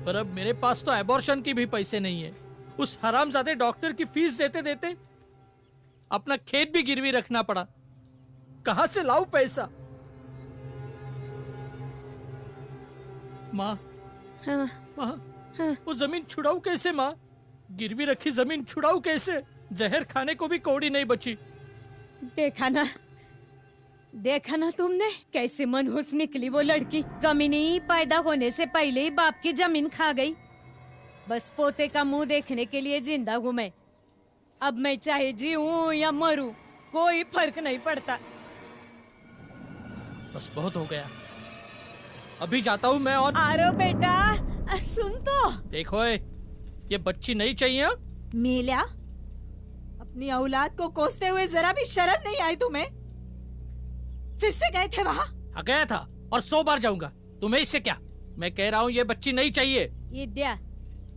पर अब मेरे पास तो एबॉर्शन की भी पैसे नहीं है। उस हरामजादे डॉक्टर की फीस देते देते अपना खेत भी गिरवी रखना पड़ा। कहां से लाऊं पैसा? माँ, हाँ, माँ, हाँ। वो जमीन छुड़ाऊं कैसे? माँ, गिरवी रखी जमीन छुड़ाऊं कैसे? जहर खाने को भी कौड़ी नहीं बची। देखा ना तुमने कैसे मनहूस निकली वो लड़की। कमीनी पैदा होने से पहले ही बाप की जमीन खा गई। बस पोते का मुंह देखने के लिए जिंदा हूँ मैं। अब मैं चाहे जीऊं या मरूं, कोई फर्क नहीं पड़ता। बस बहुत हो गया, अभी जाता हूँ मैं। और आरो बेटा, सुन तो। देखो ये बच्ची नहीं चाहिए। मील्या, अपनी औलाद को कोसते हुए जरा भी शर्म नहीं आई तुम्हें? फिर से गए थे वहाँ? गया था और 100 बार जाऊंगा। तुम्हें इससे क्या? मैं कह रहा हूँ ये बच्ची नहीं चाहिए। इद्या,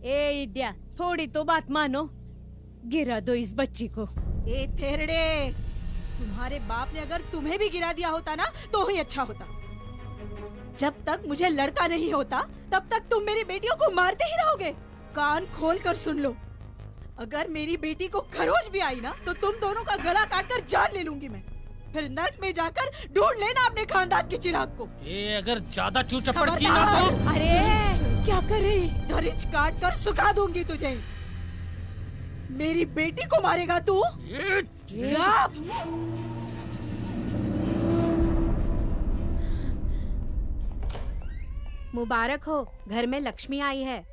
ए इद्या, थोड़ी तो बात मानो। गिरा दो इस बच्ची को। ए थेरड़े, तुम्हारे बाप ने अगर तुम्हें भी गिरा दिया होता ना तो ही अच्छा होता। जब तक मुझे लड़का नहीं होता तब तक तुम मेरी बेटियों को मारते ही रहोगे। कान खोल कर सुन लो, अगर मेरी बेटी को खरोच भी आई ना तो तुम दोनों का गला काट कर जान ले लूंगी मैं। फिर नर्क में जाकर ढूंढ लेना अपने खानदान के चिराग को। अगर ज्यादा चू चपड़ की ना तो। अरे क्या करे, दरिच काट कर सुखा दूंगी तुझे। मेरी बेटी को मारेगा तू? मुबारक हो, घर में लक्ष्मी आई है।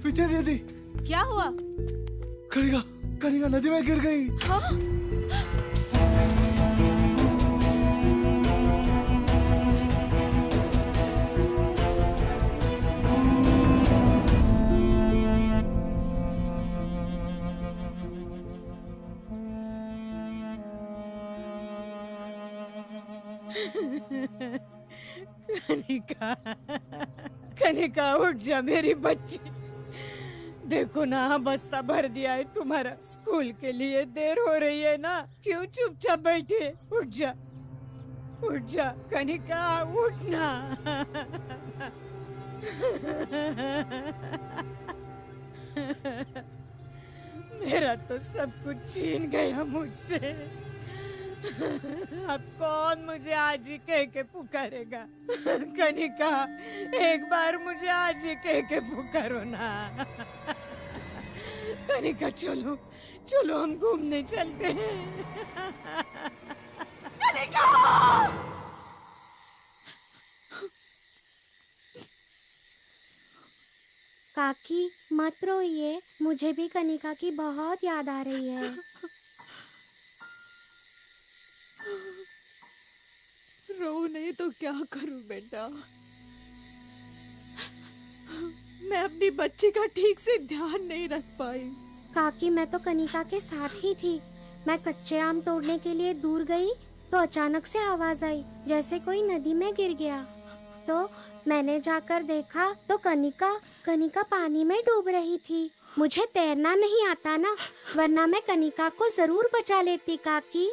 विद्या दीदी, क्या हुआ? कनिका कनिका नदी में गिर गई। हाँ? कनिका, कनिका उठ जा मेरी बच्ची। देखो ना, बस्ता भर दिया है तुम्हारा। स्कूल के लिए देर हो रही है ना, क्यों चुपचाप बैठे? उठ जा, उठ जा कनिका, उठना। मेरा तो सब कुछ छीन गया मुझसे। अब कौन मुझे आज ही कह के पुकारेगा? कनिका, एक बार मुझे आज ही कह के पुकारो ना। कनिका, चलो चलो, हम घूमने चलते हैं। कनिका! काकी मत रोइए, मुझे भी कनिका की बहुत याद आ रही है। रो नहीं तो क्या करूं बेटा? मैं अपनी बच्ची का ठीक से ध्यान नहीं रख पाई। काकी, मैं तो कनिका के साथ ही थी। मैं कच्चे आम तोड़ने के लिए दूर गई तो अचानक से आवाज आई जैसे कोई नदी में गिर गया। तो मैंने जाकर देखा तो कनिका पानी में डूब रही थी। मुझे तैरना नहीं आता ना, वरना मैं कनिका को जरूर बचा लेती काकी।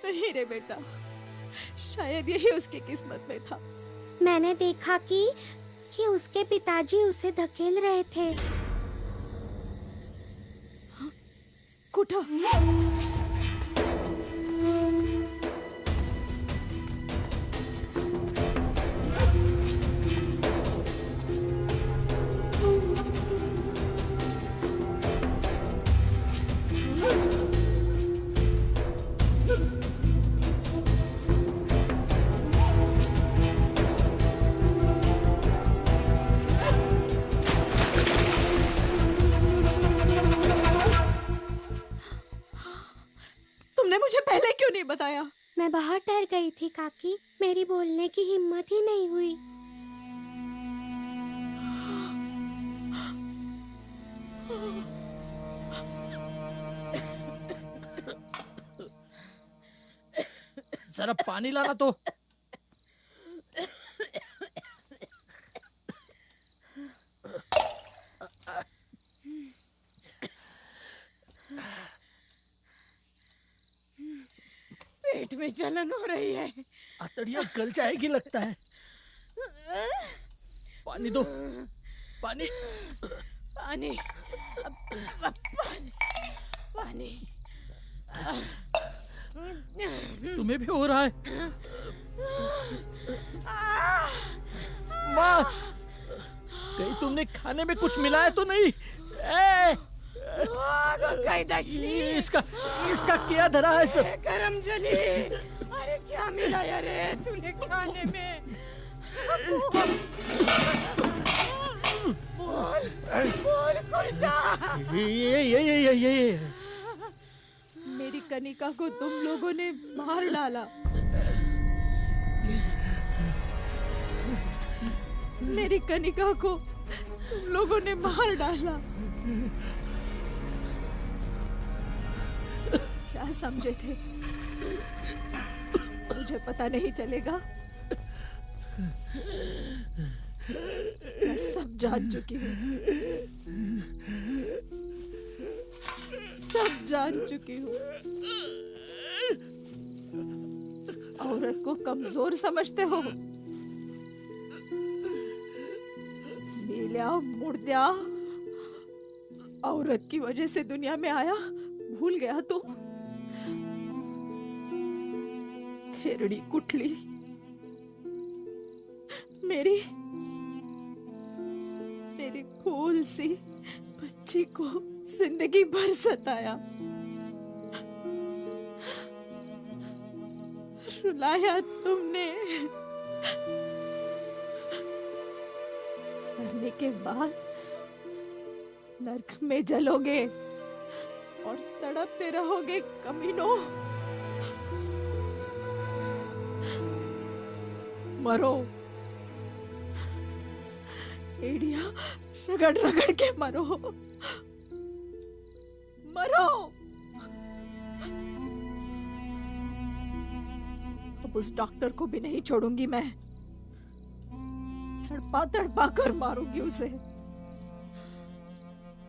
नहीं रे बेटा, शायद यही उसकी किस्मत में था। मैंने देखा कि उसके पिताजी उसे धकेल रहे थे। कुठा, मुझे पहले क्यों नहीं बताया? मैं बहुत डर गई थी काकी, मेरी बोलने की हिम्मत ही नहीं हुई। जरा पानी लाना तो। में जलन हो रही है। आतड़ियाँ गल जाएगी लगता है। पानी दो, पानी पानी पानी पानी। तुम्हें भी हो रहा है? माँ, कहीं तुमने खाने में कुछ मिलाया तो नहीं? इसका क्या धरा है सब? गरम जली। अरे क्या मिलाया रे तूने खाने में? बोल बोल कुर्ता। ये मेरी कनिका को तुम लोगों ने मार डाला। मेरी कनिका को तुम लोगों ने मार डाला। क्या समझे थे? मुझे पता नहीं चलेगा। मैं सब जान चुकी हूँ, सब जान चुकी हूँ। औरत को कमजोर समझते हो? मिल्या मुर्द्या, औरत की वजह से दुनिया में आया, भूल गया तू? थेरड़ी कुटली मेरी फूल सी बच्ची को जिंदगी भर सताया, रुलाया तुमने। मरने के बाद नरक में जलोगे और तड़पते रहोगे कमीनों। मरो, एड़िया रगड़ रगड़ के मरो, मरो। अब उस डॉक्टर को भी नहीं छोड़ूंगी मैं, तड़पा तड़पा कर मारूंगी उसे,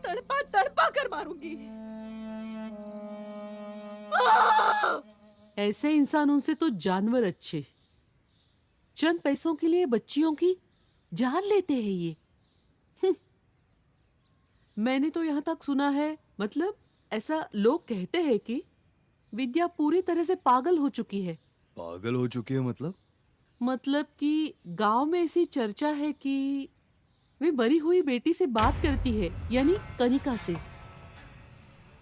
तड़पा तड़पा कर मारूंगी। ऐसे इंसानों से तो जानवर अच्छे। चंद पैसों के लिए बच्चियों की जान लेते हैं ये। मैंने तो यहाँ तक सुना है, मतलब ऐसा लोग कहते हैं कि विद्या पूरी तरह से पागल हो चुकी है। पागल हो चुकी है मतलब कि गांव में ऐसी चर्चा है कि वे मरी हुई बेटी से बात करती है, यानी कनिका से।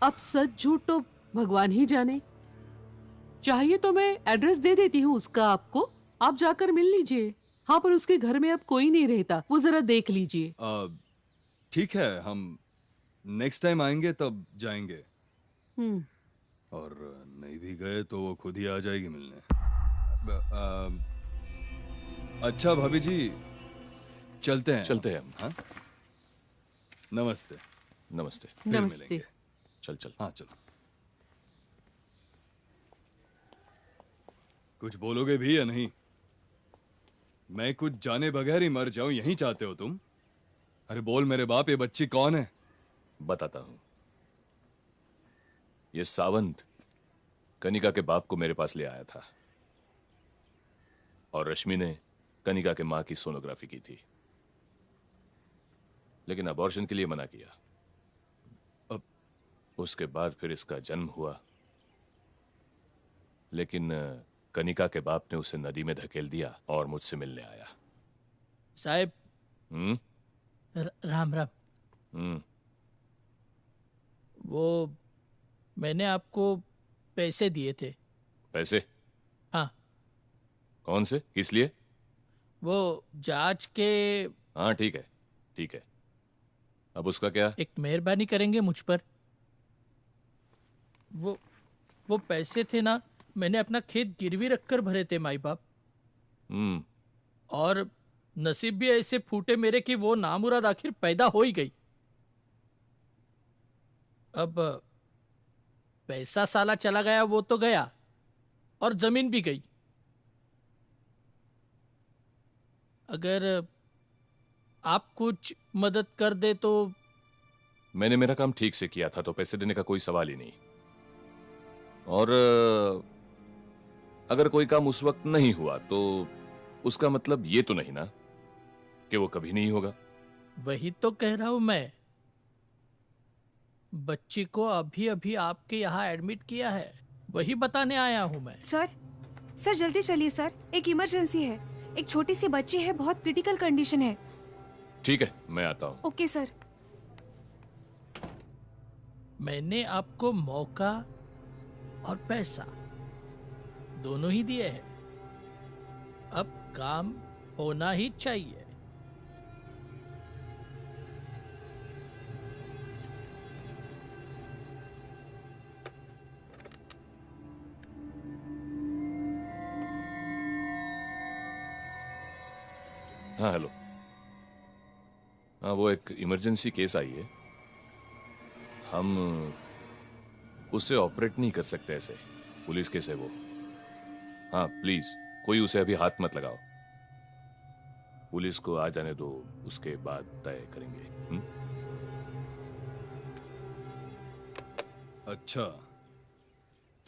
अब सच झूठ तो भगवान ही जाने। चाहिए तो मैं एड्रेस दे देती हूँ उसका आपको, आप जाकर मिल लीजिए। हाँ, पर उसके घर में अब कोई नहीं रहता, वो जरा देख लीजिए। ठीक है, हम नेक्स्ट टाइम आएंगे तब जाएंगे। और नहीं भी गए तो वो खुद ही आ जाएगी मिलने। अच्छा भाभी जी, चलते हैं हम। हाँ, नमस्ते। नमस्ते। फिर मिलेंगे। चल। हाँ चलो। कुछ बोलोगे भी या नहीं? मैं कुछ जाने बगैर ही मर जाऊं, यही चाहते हो तुम? अरे बोल मेरे बाप, ये बच्ची कौन है? बताता हूं। ये सावंत कनिका के बाप को मेरे पास ले आया था, और रश्मि ने कनिका के मां की सोनोग्राफी की थी, लेकिन अबॉर्शन के लिए मना किया। अब उसके बाद फिर इसका जन्म हुआ, लेकिन कनिका के बाप ने उसे नदी में धकेल दिया और मुझसे मिलने आया। साहब। राम राम। वो मैंने आपको पैसे दिए थे। पैसे? हाँ। कौन से? किस लिए? वो जांच के। हाँ ठीक है। अब उसका क्या? एक मेहरबानी करेंगे मुझ पर? वो पैसे थे ना, मैंने अपना खेत गिरवी रखकर भरे थे माई बाप। और नसीब भी ऐसे फूटे मेरे कि वो नामुराद आखिर पैदा हो ही गई। अब पैसा साला चला गया, वो तो गया, और जमीन भी गई। अगर आप कुछ मदद कर दे तो। मैंने मेरा काम ठीक से किया था, तो पैसे देने का कोई सवाल ही नहीं। और अगर कोई काम उस वक्त नहीं हुआ तो उसका मतलब ये तो नहीं ना कि वो कभी नहीं होगा। वही तो कह रहा हूं मैं। बच्ची को अभी अभी आपके यहाँ एडमिट किया है, वही बताने आया हूँ मैं। सर जल्दी चलिए सर, एक इमरजेंसी है। एक छोटी सी बच्ची है, बहुत क्रिटिकल कंडीशन है। ठीक है, मैं आता हूँ। Okay sir. मैंने आपको मौका और पैसा दोनों ही दिए हैं, अब काम होना ही चाहिए। हाँ हेलो। हाँ, वो एक इमरजेंसी केस आई है, हम उसे ऑपरेट नहीं कर सकते ऐसे, पुलिस केस है वो। हाँ प्लीज कोई उसे अभी हाथ मत लगाओ, पुलिस को आ जाने दो, उसके बाद तय करेंगे। अच्छा,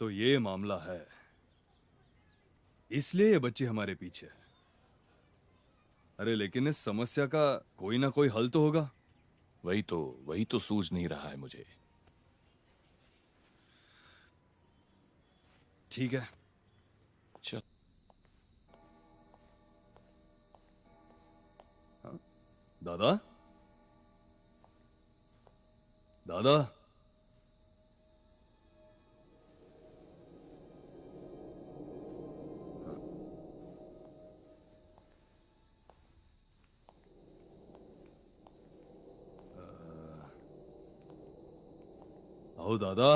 तो ये मामला है, इसलिए ये बच्ची हमारे पीछे है। अरे लेकिन इस समस्या का कोई ना कोई हल तो होगा। वही तो सूझ नहीं रहा है मुझे। ठीक है, चल। हाँ? दादा दादा आओ दादा।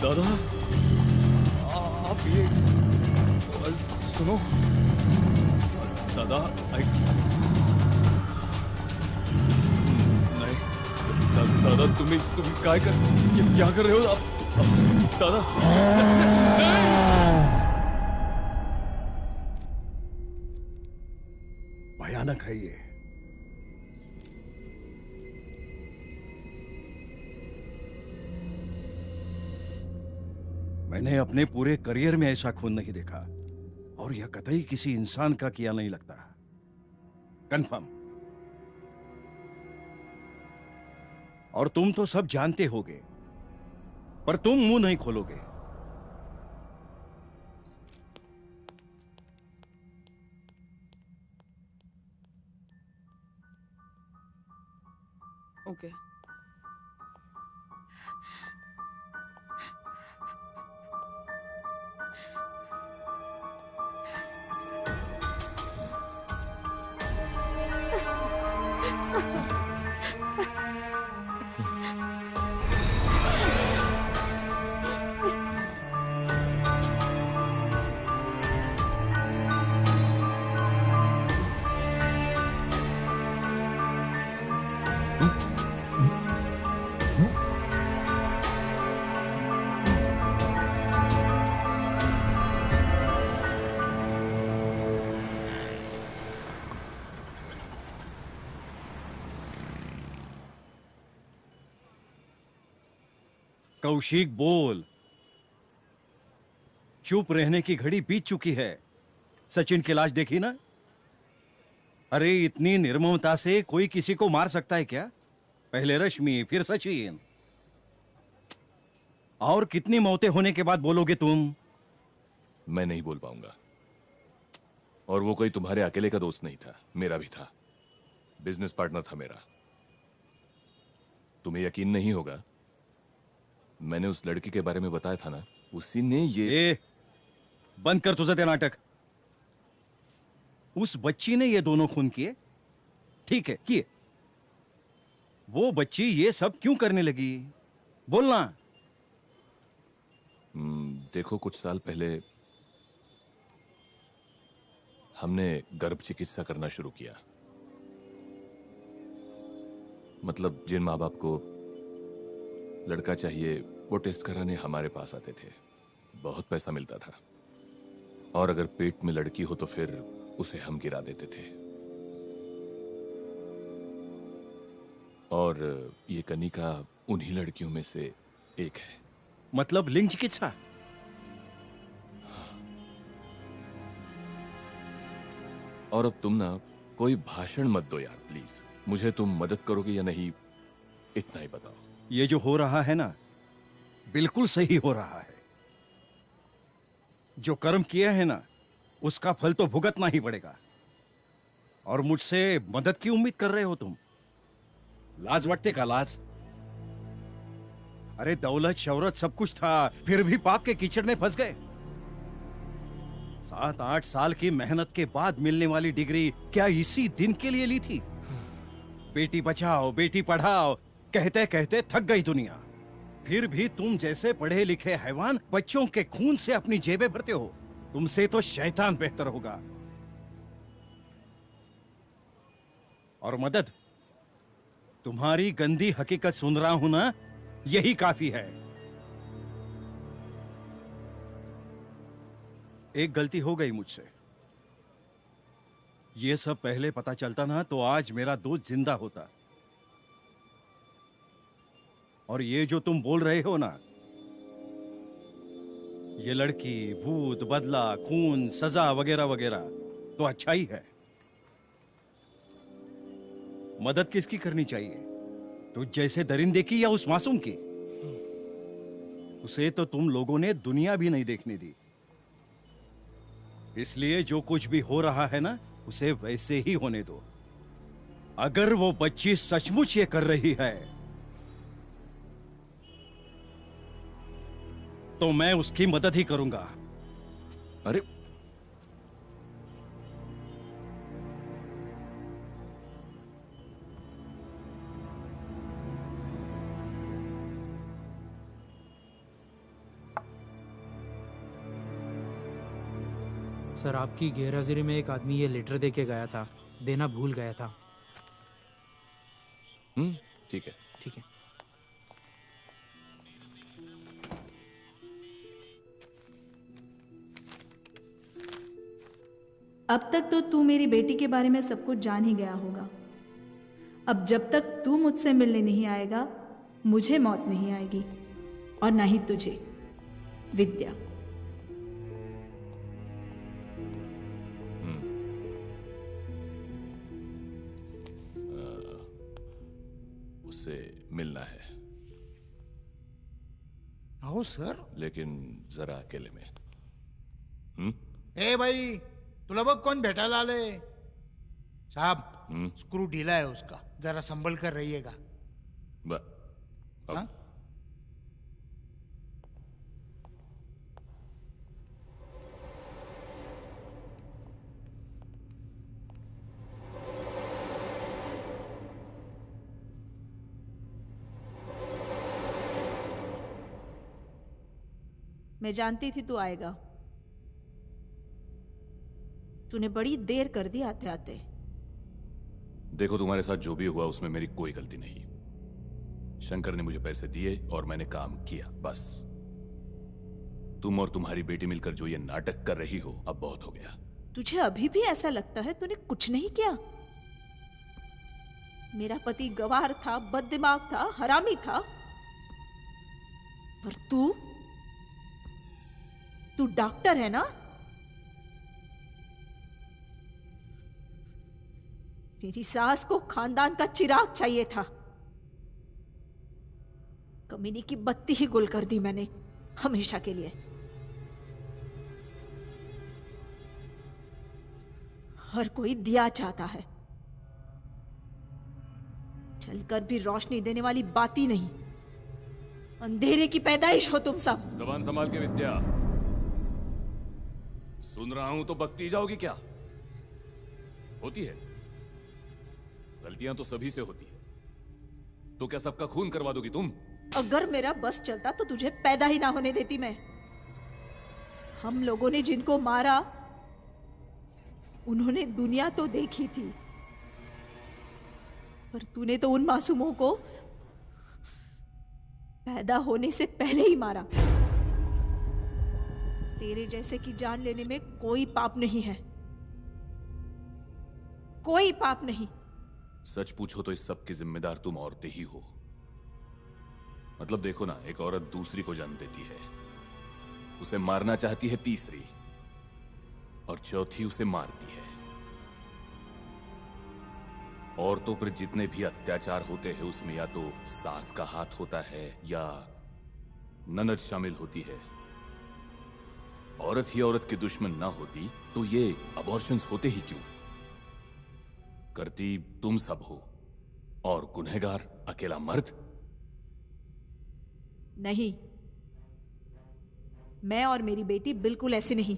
दादा आप ये सुनो दादा। नहीं दादा, तुम्ही काय क्या कर रहे हो आप दादा? भयानक है ये। मैंने अपने पूरे करियर में ऐसा खून नहीं देखा, और यह कतई किसी इंसान का किया नहीं लगता। कंफर्म। और तुम तो सब जानते होगे, पर तुम मुंह नहीं खोलोगे। ओके। कौशिक बोल। चुप रहने की घड़ी बीत चुकी है। सचिन की लाश देखी ना? अरे इतनी निर्ममता से कोई किसी को मार सकता है क्या? पहले रश्मि, फिर सचिन। और कितनी मौतें होने के बाद बोलोगे तुम? मैं नहीं बोल पाऊंगा। और वो कोई तुम्हारे अकेले का दोस्त नहीं था, मेरा भी था, बिजनेस पार्टनर था मेरा। तुम्हें यकीन नहीं होगा, मैंने उस लड़की के बारे में बताया था ना, उसी ने ये बंद कर तुझे नाटक। उस बच्ची ने ये दोनों खून किए? ठीक है, किए। वो बच्ची ये सब क्यों करने लगी? बोलना। देखो, कुछ साल पहले हमने गर्भ चिकित्सा करना शुरू किया। मतलब जिन माँ बाप को लड़का चाहिए वो टेस्ट कराने हमारे पास आते थे। बहुत पैसा मिलता था, और अगर पेट में लड़की हो तो फिर उसे हम गिरा देते थे। और ये कनिका उन्हीं लड़कियों में से एक है। मतलब लिंग चिकित्सा? और अब तुम ना कोई भाषण मत दो यार प्लीज। मुझे तुम मदद करोगे या नहीं इतना ही बताओ। ये जो हो रहा है ना, बिल्कुल सही हो रहा है। जो कर्म किया है ना, उसका फल तो भुगतना ही पड़ेगा। और मुझसे मदद की उम्मीद कर रहे हो तुम? लाज बटते का लाज। अरे दौलत शौहरत सब कुछ था, फिर भी पाप के कीचड़ में फंस गए। 7-8 साल की मेहनत के बाद मिलने वाली डिग्री क्या इसी दिन के लिए ली थी? बेटी बचाओ बेटी पढ़ाओ कहते कहते थक गई दुनिया। फिर भी तुम जैसे पढ़े लिखे हैवान बच्चों के खून से अपनी जेबें भरते हो। तुमसे तो शैतान बेहतर होगा। और मदद, तुम्हारी गंदी हकीकत सुन रहा हूं ना, यही काफी है। एक गलती हो गई मुझसे। ये सब पहले पता चलता ना तो आज मेरा दोस्त जिंदा होता। और ये जो तुम बोल रहे हो ना, ये लड़की, भूत, बदला, खून, सजा वगैरह वगैरह तो अच्छा ही है। मदद किसकी करनी चाहिए? तो जैसे दरिंदे की या उस मासूम की? उसे तो तुम लोगों ने दुनिया भी नहीं देखने दी। इसलिए जो कुछ भी हो रहा है ना, उसे वैसे ही होने दो। अगर वो बच्ची सचमुच ये कर रही है तो मैं उसकी मदद ही करूंगा। अरे सर, आपकी गैरहाजिरी में एक आदमी ये लेटर दे के गया था, देना भूल गया था। ठीक है। ठीक है। अब तक तो तू मेरी बेटी के बारे में सब कुछ जान ही गया होगा। अब जब तक तू मुझसे मिलने नहीं आएगा, मुझे मौत नहीं आएगी, और ना ही तुझे, विद्या। उससे मिलना है। आओ सर। लेकिन जरा अकेले में। ए भाई, तुला बघ कौन भेटायला आले? साहब, स्क्रू ढीला है उसका, जरा संभल कर रहिएगा। हाँ? मैं जानती थी तू आएगा। तूने बड़ी देर कर दी आते आते। देखो, तुम्हारे साथ जो भी हुआ उसमें मेरी कोई गलती नहीं। शंकर ने मुझे पैसे दिए और मैंने काम किया, बस। तुम और तुम्हारी बेटी मिलकर जो ये नाटक कर रही हो, अब बहुत हो गया। तुझे अभी भी ऐसा लगता है तूने कुछ नहीं किया? मेरा पति गवार था, बददिमाग था, हरामी था, पर तू डॉक्टर है ना? मेरी सास को खानदान का चिराग चाहिए था। कमीनी की बत्ती ही गुल कर दी मैंने, हमेशा के लिए। हर कोई दिया चाहता है, चलकर भी रोशनी देने वाली बात ही नहीं। अंधेरे की पैदाइश हो तुम सब। जबान संभाल के विद्या। सुन रहा हूं तो बकती जाओगी क्या? होती है, गलतियां तो सभी से होती है। तो क्या सबका खून करवा दोगी तुम? अगर मेरा बस चलता तो तुझे पैदा ही ना होने देती मैं। हम लोगों ने जिनको मारा, उन्होंने दुनिया तो देखी थी, पर तूने तो उन मासूमों को पैदा होने से पहले ही मारा। तेरे जैसे की जान लेने में कोई पाप नहीं है, कोई पाप नहीं। सच पूछो तो इस सब की जिम्मेदार तुम औरतें ही हो। मतलब देखो ना, एक औरत दूसरी को जन्म देती है, उसे मारना चाहती है तीसरी, और चौथी उसे मारती है। औरतों पर जितने भी अत्याचार होते हैं उसमें या तो सास का हाथ होता है या ननद शामिल होती है। औरत ही औरत की दुश्मन ना होती तो ये अबॉर्शंस होते ही क्यों? करती तुम सब हो और गुनहगार अकेला मर्द। नहीं, मैं और मेरी बेटी बिल्कुल ऐसे नहीं।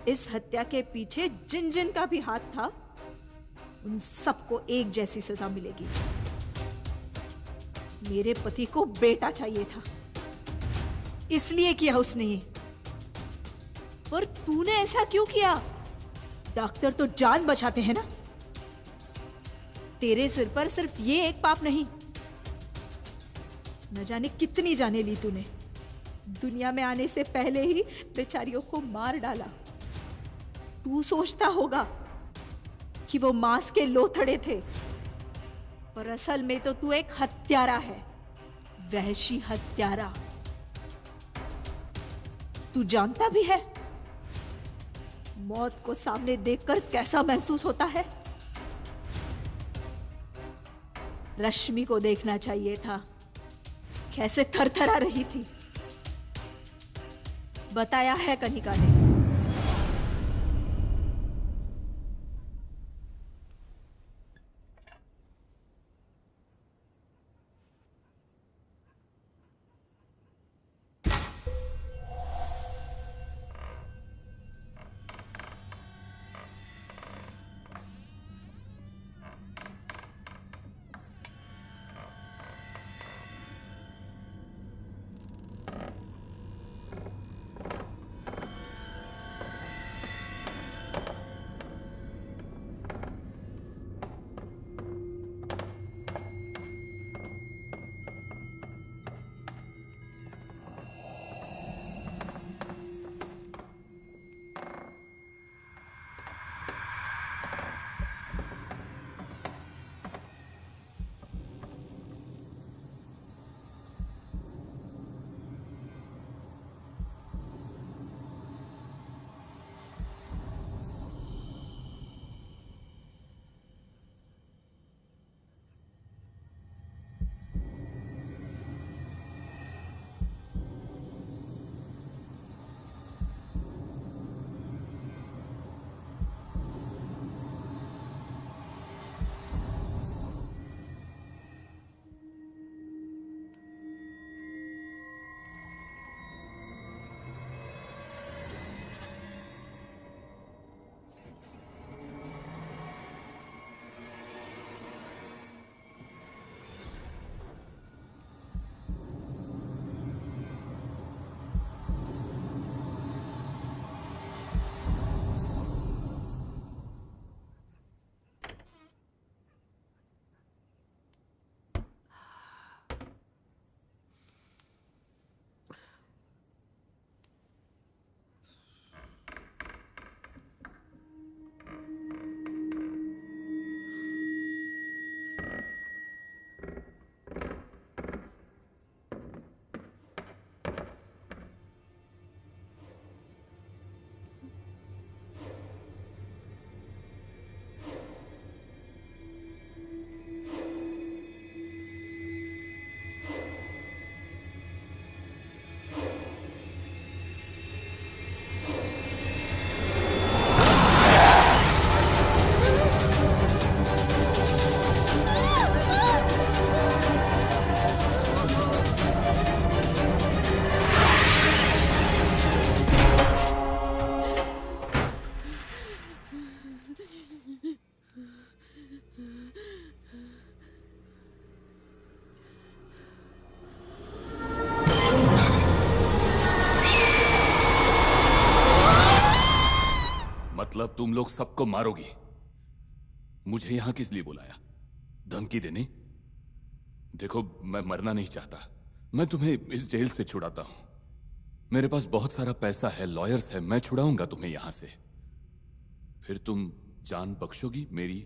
इस हत्या के पीछे जिन जिन का भी हाथ था उन सबको एक जैसी सजा मिलेगी। मेरे पति को बेटा चाहिए था, इसलिए किया उसने ये। पर तूने ऐसा क्यों किया? डॉक्टर तो जान बचाते हैं ना। तेरे सिर पर सिर्फ ये एक पाप नहीं, न जाने कितनी जाने ली तूने। दुनिया में आने से पहले ही बेचारियों को मार डाला। तू सोचता होगा कि वो मांस के लोथड़े थे, पर असल में तो तू एक हत्यारा है, वहशी हत्यारा। तू जानता भी है मौत को सामने देखकर कैसा महसूस होता है? रश्मि को देखना चाहिए था, कैसे थरथरा रही थी। बताया है कनिका ने। मतलब तुम लोग सबको मारोगी? मुझे यहां किस लिए बुलाया? धमकी देने? देखो, मैं मरना नहीं चाहता। मैं तुम्हें इस जेल से छुड़ाता हूं। मेरे पास बहुत सारा पैसा है, लॉयर्स है, मैं छुड़ाऊंगा तुम्हें यहां से। फिर तुम जान बख्शोगी मेरी।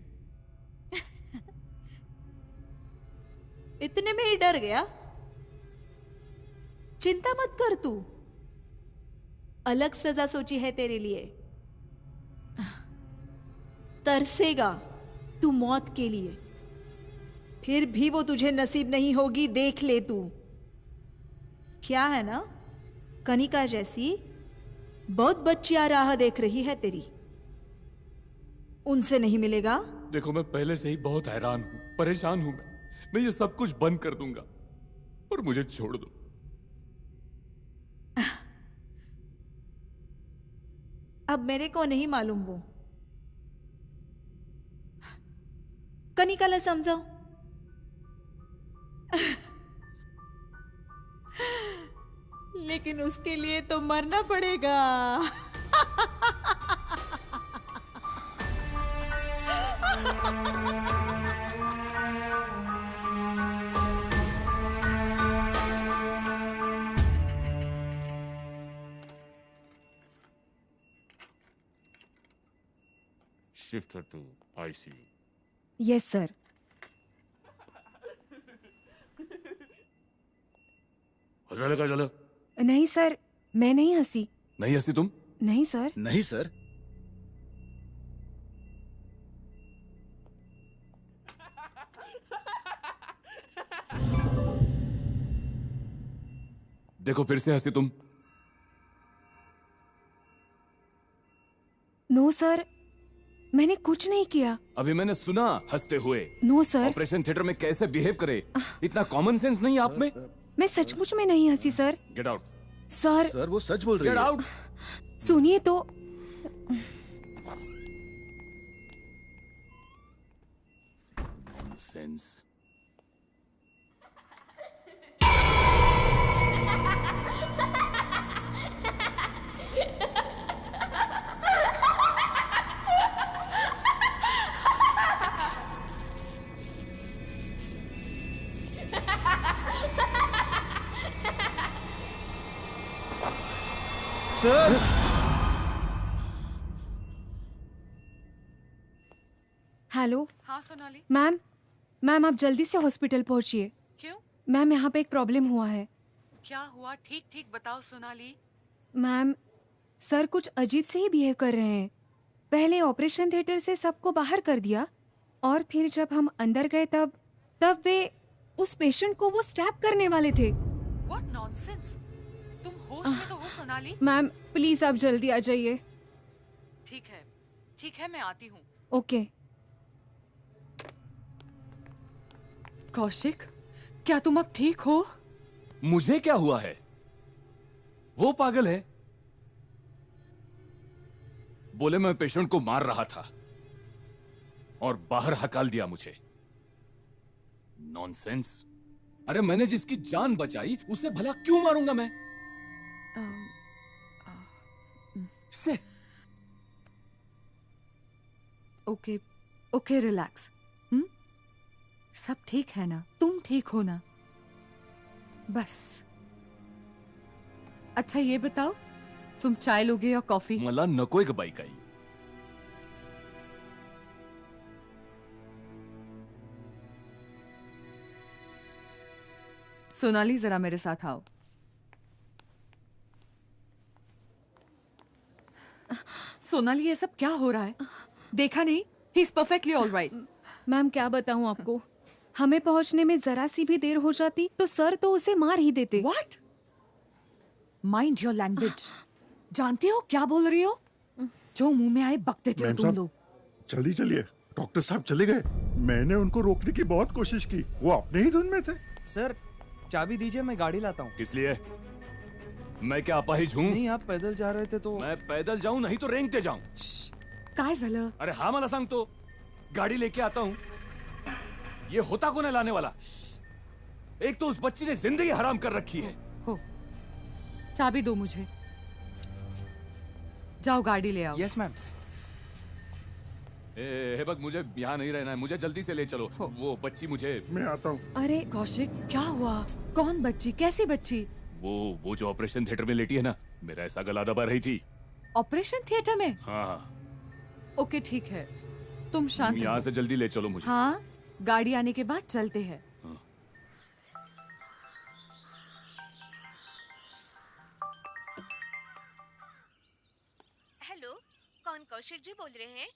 इतने में ही डर गया? चिंता मत कर तू, अलग सजा सोची है तेरे लिए। तरसेगा तू मौत के लिए, फिर भी वो तुझे नसीब नहीं होगी, देख ले तू। क्या है ना, कनिका जैसी बहुत बच्चियां राह देख रही है तेरी, उनसे नहीं मिलेगा। देखो, मैं पहले से ही बहुत हैरान हूं, परेशान हूं। मैं ये सब कुछ बंद कर दूंगा, पर मुझे छोड़ दो। अब मेरे को नहीं मालूम वो, कनिका ला समझाओ। लेकिन उसके लिए तो मरना पड़ेगा। Shift her to ICU. Yes sir. हंसने लगा चलो। नहीं सर, मैं नहीं हंसी। नहीं हंसी तुम? नहीं सर। नहीं सर। देखो, फिर से हंसी तुम। नो सर, मैंने कुछ नहीं किया। अभी मैंने सुना हंसते हुए। No sir. ऑपरेशन थिएटर में कैसे बिहेव करे, इतना कॉमन सेंस नहीं आप में? मैं सचमुच में नहीं हंसी sir. Get out. Sir. Sir, वो सच बोल रही है। Get out. सुनिए तो। सेंस। सर। हेलो। हाँ सोनाली। मैम आप जल्दी से हॉस्पिटल पहुंचिए। क्यों? मैम यहाँ पे एक प्रॉब्लम हुआ है। क्या हुआ? ठीक ठीक बताओ सोनाली। मैम, सर कुछ अजीब से ही बिहेव कर रहे हैं। पहले ऑपरेशन थिएटर से सबको बाहर कर दिया, और फिर जब हम अंदर गए तब वे उस पेशेंट को वो स्टैब करने वाले थे। What nonsense? तुम होश में तो हो सोनाली? मैम प्लीज आप जल्दी आ जाइए। ठीक है मैं आती हूँ। ओके। कौशिक, क्या तुम अब ठीक हो? मुझे क्या हुआ है? वो पागल है। बोले मैं पेशेंट को मार रहा था और बाहर हकाल दिया मुझे। नॉनसेंस। अरे मैंने जिसकी जान बचाई उसे भला क्यों मारूंगा मैं? से ओके रिलैक्स। सब ठीक है ना? तुम ठीक हो ना? बस। अच्छा ये बताओ, तुम चाय लोगे या कॉफी? मला नकोय ग बाई काही। सोनाली जरा मेरे साथ आओ। सोनाली ये सब क्या हो रहा है? देखा नहीं? He is perfectly alright. Ma'am क्या बताऊं आपको, हमें पहुंचने में जरा सी भी देर हो जाती तो सर तो उसे मार ही देते। व्हाट? Mind your language. जानते हो क्या बोल रही हो? जो मुंह में आए बकते थे तुम लोग। जल्दी चलिए, डॉक्टर साहब चले गए। मैंने उनको रोकने की बहुत कोशिश की, वो अपने ही धुन में थे। सर चाबी दीजिए, मैं गाड़ी लाता हूँ। किस लिए? मैं क्या अपाहिज हूँ? नहीं, आप पैदल जा रहे थे तो। मैं पैदल जाऊँ नहीं तो रेंगते जाऊँ? काय झालं? अरे हाँ मला सांग तो, गाड़ी लेके आता हूँ। ये होता कौन है लाने वाला? एक तो उस बच्ची ने जिंदगी हराम कर रखी है। हो, चाबी दो मुझे। जाओ गाड़ी ले आओ। Yes ma'am. हेबक, मुझे यहाँ नहीं रहना है, मुझे जल्दी से ले चलो। वो बच्ची मुझे। मैं आता हूँ। अरे कौशिक, क्या हुआ? कौन बच्ची? कैसी बच्ची? वो जो ऑपरेशन थिएटर में लेटी है ना, मेरा ऐसा गला दबा रही थी। ऑपरेशन थिएटर में? हाँ। ओके ठीक है, तुम शांत यहाँ रहो। से जल्दी ले चलो मुझे। हाँ, गाड़ी आने के बाद चलते हैं। हेलो, कौन कौशिक जी बोल रहे हैं?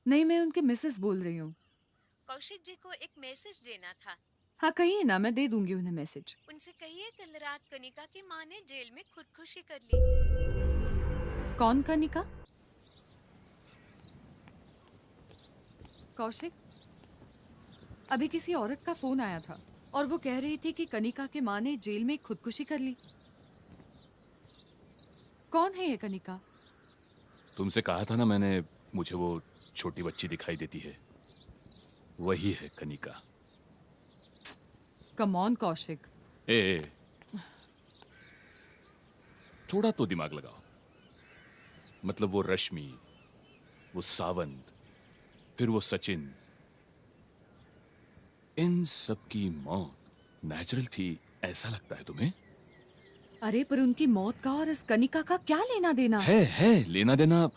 नहीं, मैं उनके मिसेस बोल रही हूँ। कौशिक जी को एक मैसेज देना था। हाँ कहिए ना, मैं दे दूंगी उन्हें मैसेज। उनसे कहिए कल रात कनिका की माँ ने जेल में खुदकुशी कर ली। कौन कनिका? कौशिक, अभी किसी औरत का फोन आया था और वो कह रही थी कि कनिका के माँ ने जेल में खुदकुशी कर ली। कौन है ये कनिका? तुमसे कहा था ना मैंने, मुझे वो छोटी बच्ची दिखाई देती है, वही है कनिका। Come on Kaushik. ए, थोड़ा तो दिमाग लगाओ। मतलब वो रश्मि, वो सावंत, फिर वो सचिन, इन सब की मौत नेचुरल थी, ऐसा लगता है तुम्हें? अरे पर उनकी मौत का और इस कनिका का क्या लेना देना? है लेना देना।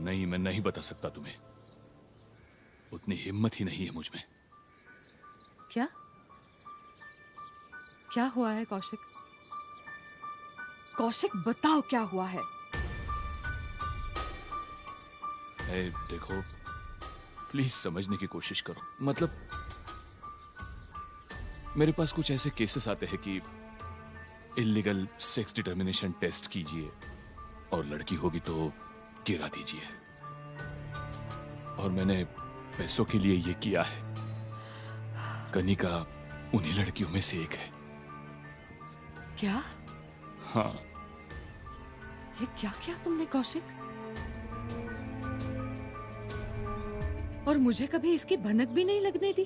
नहीं, मैं नहीं बता सकता तुम्हें, उतनी हिम्मत ही नहीं है मुझ में। क्या क्या हुआ है कौशिक? कौशिक बताओ क्या हुआ है? देखो, प्लीज समझने की कोशिश करो। मतलब मेरे पास कुछ ऐसे केसेस आते हैं कि इल्लीगल सेक्स डिटर्मिनेशन टेस्ट कीजिए और लड़की होगी तो गिरा दीजिए, और मैंने पैसों के लिए ये किया है। कनिका उन्हीं लड़कियों में से एक है। क्या? हाँ। ये क्या किया तुमने कौशिक? और मुझे कभी इसकी भनक भी नहीं लगने दी।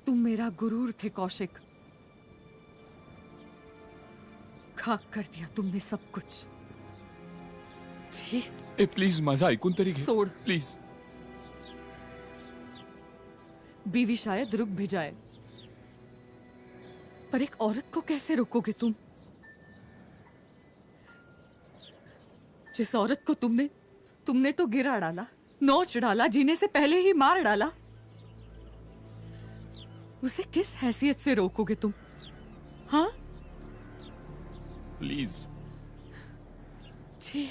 तुम मेरा गुरूर थे कौशिक, खाक कर दिया तुमने सब कुछ। प्लीज माझा ऐकून तरी घे। सोड प्लीज। बीवी शायद रुक भी जाए, पर एक औरत को कैसे रोकोगे तुम? जिस औरत को तुमने तो गिरा डाला, नोच डाला, जीने से पहले ही मार डाला, उसे किस हैसियत से रोकोगे तुम? हाँ? प्लीज। जी।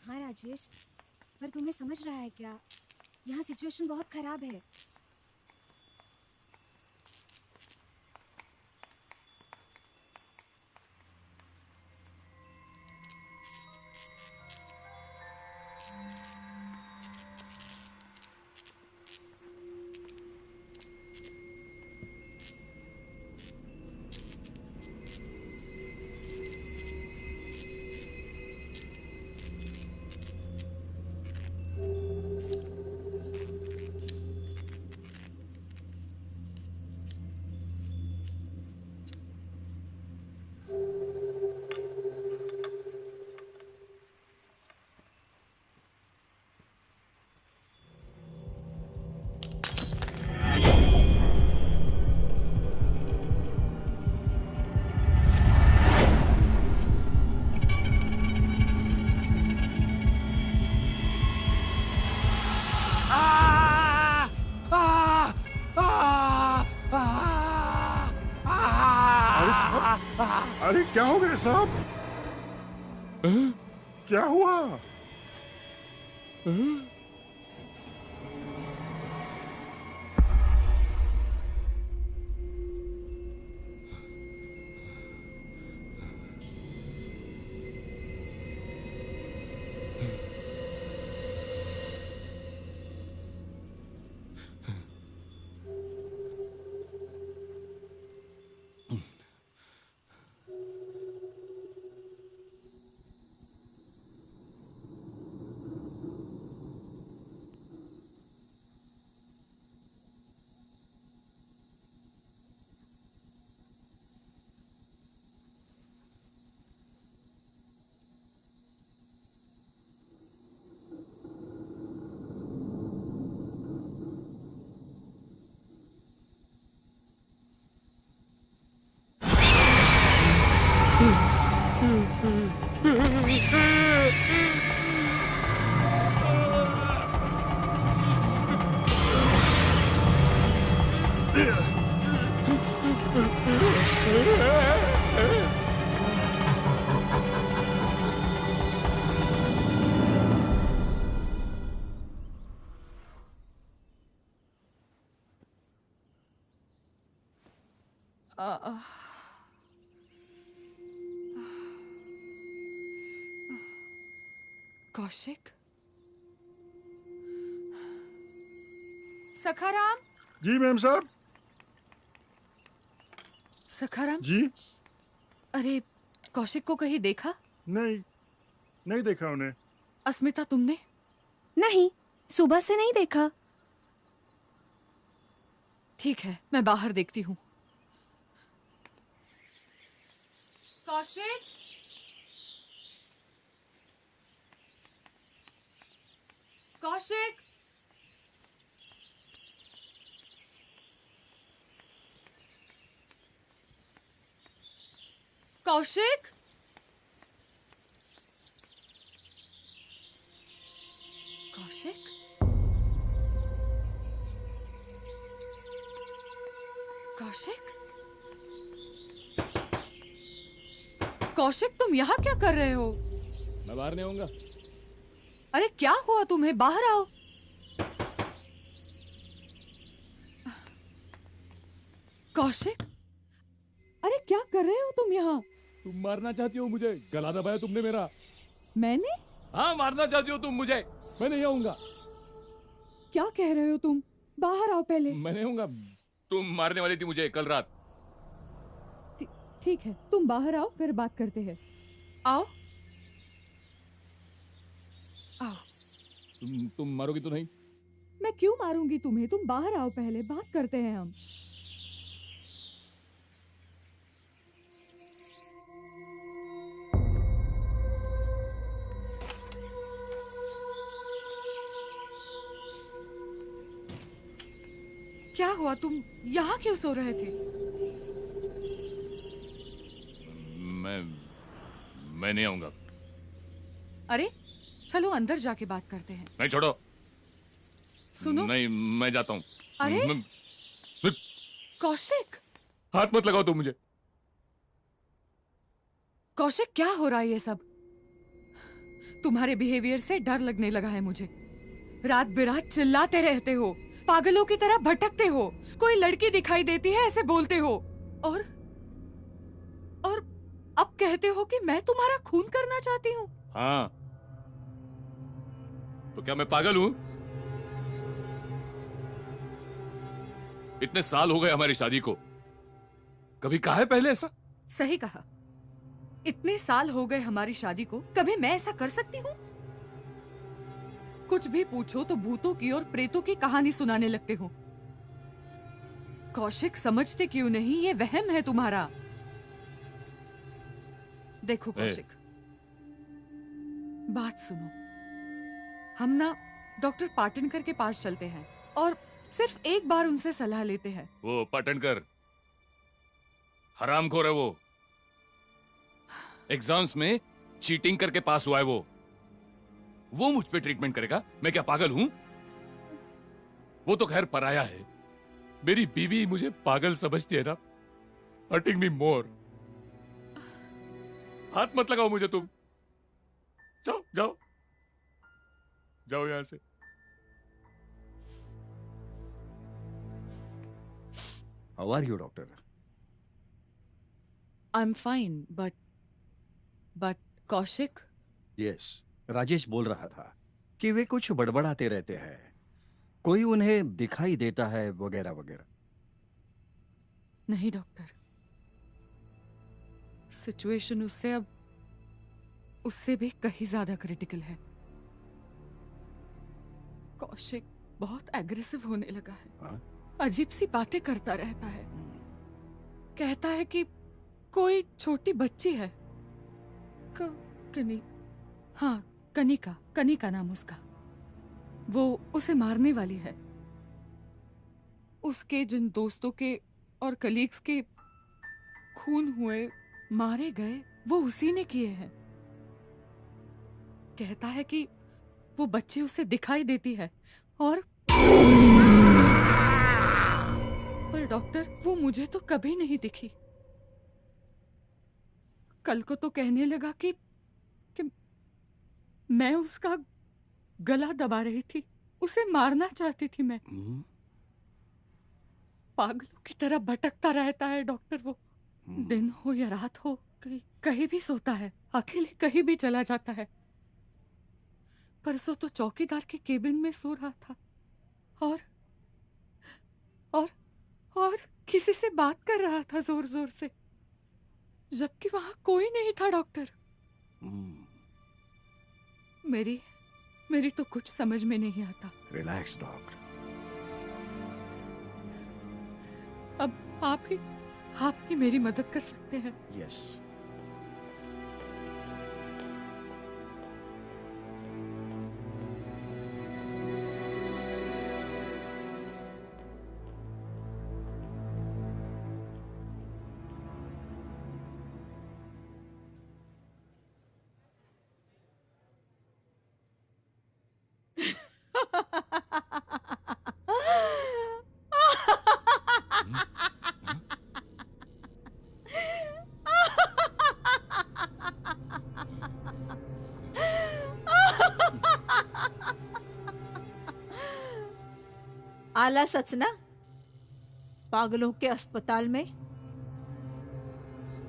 हाँ राजेश, पर तुम्हें समझ रहा है क्या? यहाँ सिचुएशन बहुत खराब है। अरे क्या हो गया साहब? क्या हुआ? कौशिक, सखाराम। जी मैम साहब। सखाराम जी। अरे कौशिक को कहीं देखा? नहीं, नहीं देखा उन्हें। अस्मिता तुमने? नहीं, सुबह से नहीं देखा। ठीक है, मैं बाहर देखती हूँ। कौशिक, कौशिक, कौशिक, कौशिक, कौशिक, कौशिक, तुम यहाँ क्या कर रहे हो? मैं बाहर नहीं आऊंगा। अरे क्या हुआ तुम्हें? बाहर आओ। कौशिक, अरे क्या कर रहे हो तुम यहाँ? तुम मारना चाहती हो मुझे? गला दबाया तुमने मेरा। मैंने? हाँ, मारना चाहती हो तुम मुझे? मैं नहीं आऊंगा। क्या कह रहे हो तुम? बाहर आओ पहले। मैं नहीं आऊंगा। तुम मारने वाली थी मुझे कल रात। ठीक है, तुम बाहर आओ, फिर बात करते हैं। आओ, आओ। तुम मारोगी तो नहीं? मैं क्यों मारूंगी तुम्हें? तुम बाहर आओ पहले, बात करते हैं हम। क्या हुआ? तुम यहाँ क्यों सो रहे थे? मैं नहीं आऊंगा। अरे चलो अंदर जाके बात करते हैं। नहीं, छोड़ो। सुनो। नहीं, मैं जाता हूँ। अरे कौशिक, हाथ मत लगाओ तुम मुझे। कौशिक, क्या हो रहा है ये सब? तुम्हारे बिहेवियर से डर लगने लगा है मुझे। रात बिरात चिल्लाते रहते हो, पागलों की तरह भटकते हो, कोई लड़की दिखाई देती है ऐसे बोलते हो, और अब कहते हो कि मैं तुम्हारा खून करना चाहती हूँ। हाँ, तो क्या मैं पागल हूँ? इतने साल हो गए हमारी शादी को, कभी कहा है पहले ऐसा? सही कहा, इतने साल हो गए हमारी शादी को, कभी मैं ऐसा कर सकती हूँ? कुछ भी पूछो तो भूतों की और प्रेतों की कहानी सुनाने लगते हो। कौशिक, समझते क्यों नहीं? ये वहम है तुम्हारा। देखो कौशिक, बात सुनो। हम ना डॉक्टर पाटनकर के पास चलते हैं और सिर्फ एक बार उनसे सलाह लेते हैं। वो पाटनकर हरामखोर है। वो एग्जाम्स में चीटिंग करके पास हुआ है। वो मुझ पे ट्रीटमेंट करेगा? मैं क्या पागल हूं? वो तो खैर पराया है। मेरी बीवी मुझे पागल समझती है ना। हर्टिंग मी मोर। हाथ मत लगाओ मुझे तुम। जाओ जाओ जाओ यहां से। How are you, doctor? I'm fine, but Kaushik? Yes, Rajesh बोल रहा था कि वे कुछ बड़बड़ाते रहते हैं, कोई उन्हें दिखाई देता है वगैरह वगैरह। नहीं डॉक्टर, सिचुएशन उससे भी कहीं ज्यादा क्रिटिकल है। कौशिक बहुत एग्रेसिव होने लगा है। हाँ? अजीब सी बातें करता रहता है। कहता है कि कोई छोटी बच्ची है, कनिका नाम उसका, वो उसे मारने वाली है। उसके जिन दोस्तों के और कलीग्स के खून हुए, मारे गए, वो उसी ने किए हैं। कहता है कि वो बच्ची उसे दिखाई देती है और पर डॉक्टर, वो मुझे तो कभी नहीं दिखी। कल को तो कहने लगा कि मैं उसका गला दबा रही थी, उसे मारना चाहती थी मैं। पागलों की तरह भटकता रहता है डॉक्टर। वो दिन हो या रात हो कहीं कहीं भी सोता है, अकेले कहीं भी चला जाता है। परसों तो चौकीदार के केबिन में सो रहा था और और किसी से बात कर रहा था जोर जोर से, जबकि वहां कोई नहीं था डॉक्टर। मेरी तो कुछ समझ में नहीं आता। Relax doctor. अब आप ही मेरी मदद कर सकते हैं। यस। आला सच ना, पागलों के अस्पताल में।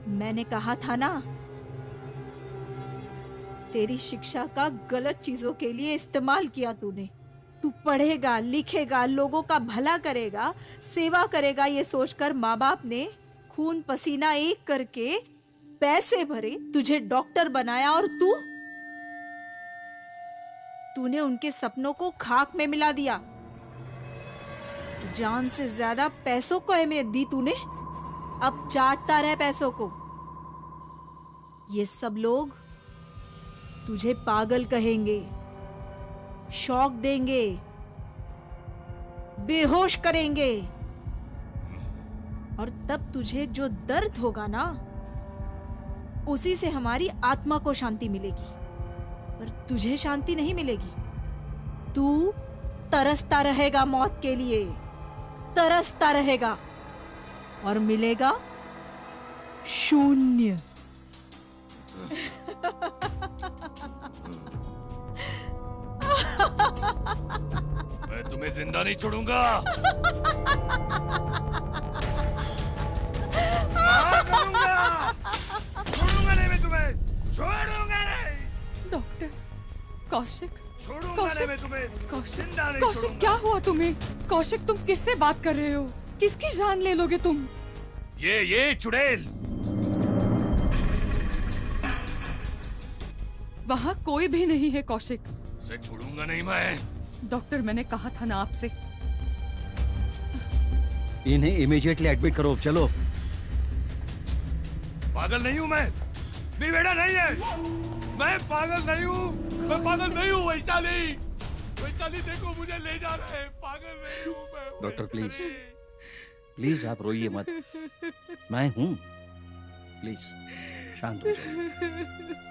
मैंने कहा था ना, तेरी शिक्षा का गलत चीजों के लिए इस्तेमाल किया तूने। तू पढ़ेगा, लिखेगा, लोगों का भला करेगा, सेवा करेगा, ये सोचकर माँ बाप ने खून पसीना एक करके पैसे भरे, तुझे डॉक्टर बनाया, और तूने उनके सपनों को खाक में मिला दिया। जान से ज्यादा पैसों को अहमियत दी तूने। अब चाटता रहे पैसों को। ये सब लोग तुझे पागल कहेंगे, शौक देंगे, बेहोश करेंगे, और तब तुझे जो दर्द होगा ना, उसी से हमारी आत्मा को शांति मिलेगी, पर तुझे शांति नहीं मिलेगी। तू तरसता रहेगा मौत के लिए, तरसता रहेगा, और मिलेगा शून्य। मैं तुम्हें जिंदा नहीं छोड़ूंगा। छोड़ूंगा नहीं मैं तुम्हें, छोड़ूंगा नहीं। डॉक्टर कौशिक, छोड़ूंगा नहीं मैं तुम्हें, जिंदा नहीं कौशिक, छोड़ूंगा। क्या हुआ तुम्हें? कौशिक, तुम किससे बात कर रहे हो? किसकी जान ले लोगे तुम? ये चुड़ैल। वहाँ कोई भी नहीं है कौशिक। उसे छोड़ूंगा नहीं मैं। डॉक्टर, मैंने कहा था ना आपसे। इन्हें इमीडिएटली एडमिट करो, चलो। पागल नहीं हूँ मैं, बेटा नहीं है। मैं पागल नहीं हूँ, मैं पागल नहीं हूँ। वैशाली, वैशाली देखो मुझे ले जा रहे हैं। पागल नहीं हूँ मैं। डॉक्टर प्लीज, प्लीज आप रोइए मत, मैं हूँ। प्लीज शांत हो जाइए।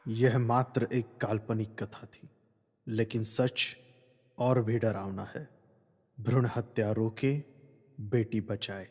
यह मात्र एक काल्पनिक कथा थी, लेकिन सच और भी डरावना है। भ्रूण हत्या रोके, बेटी बचाए।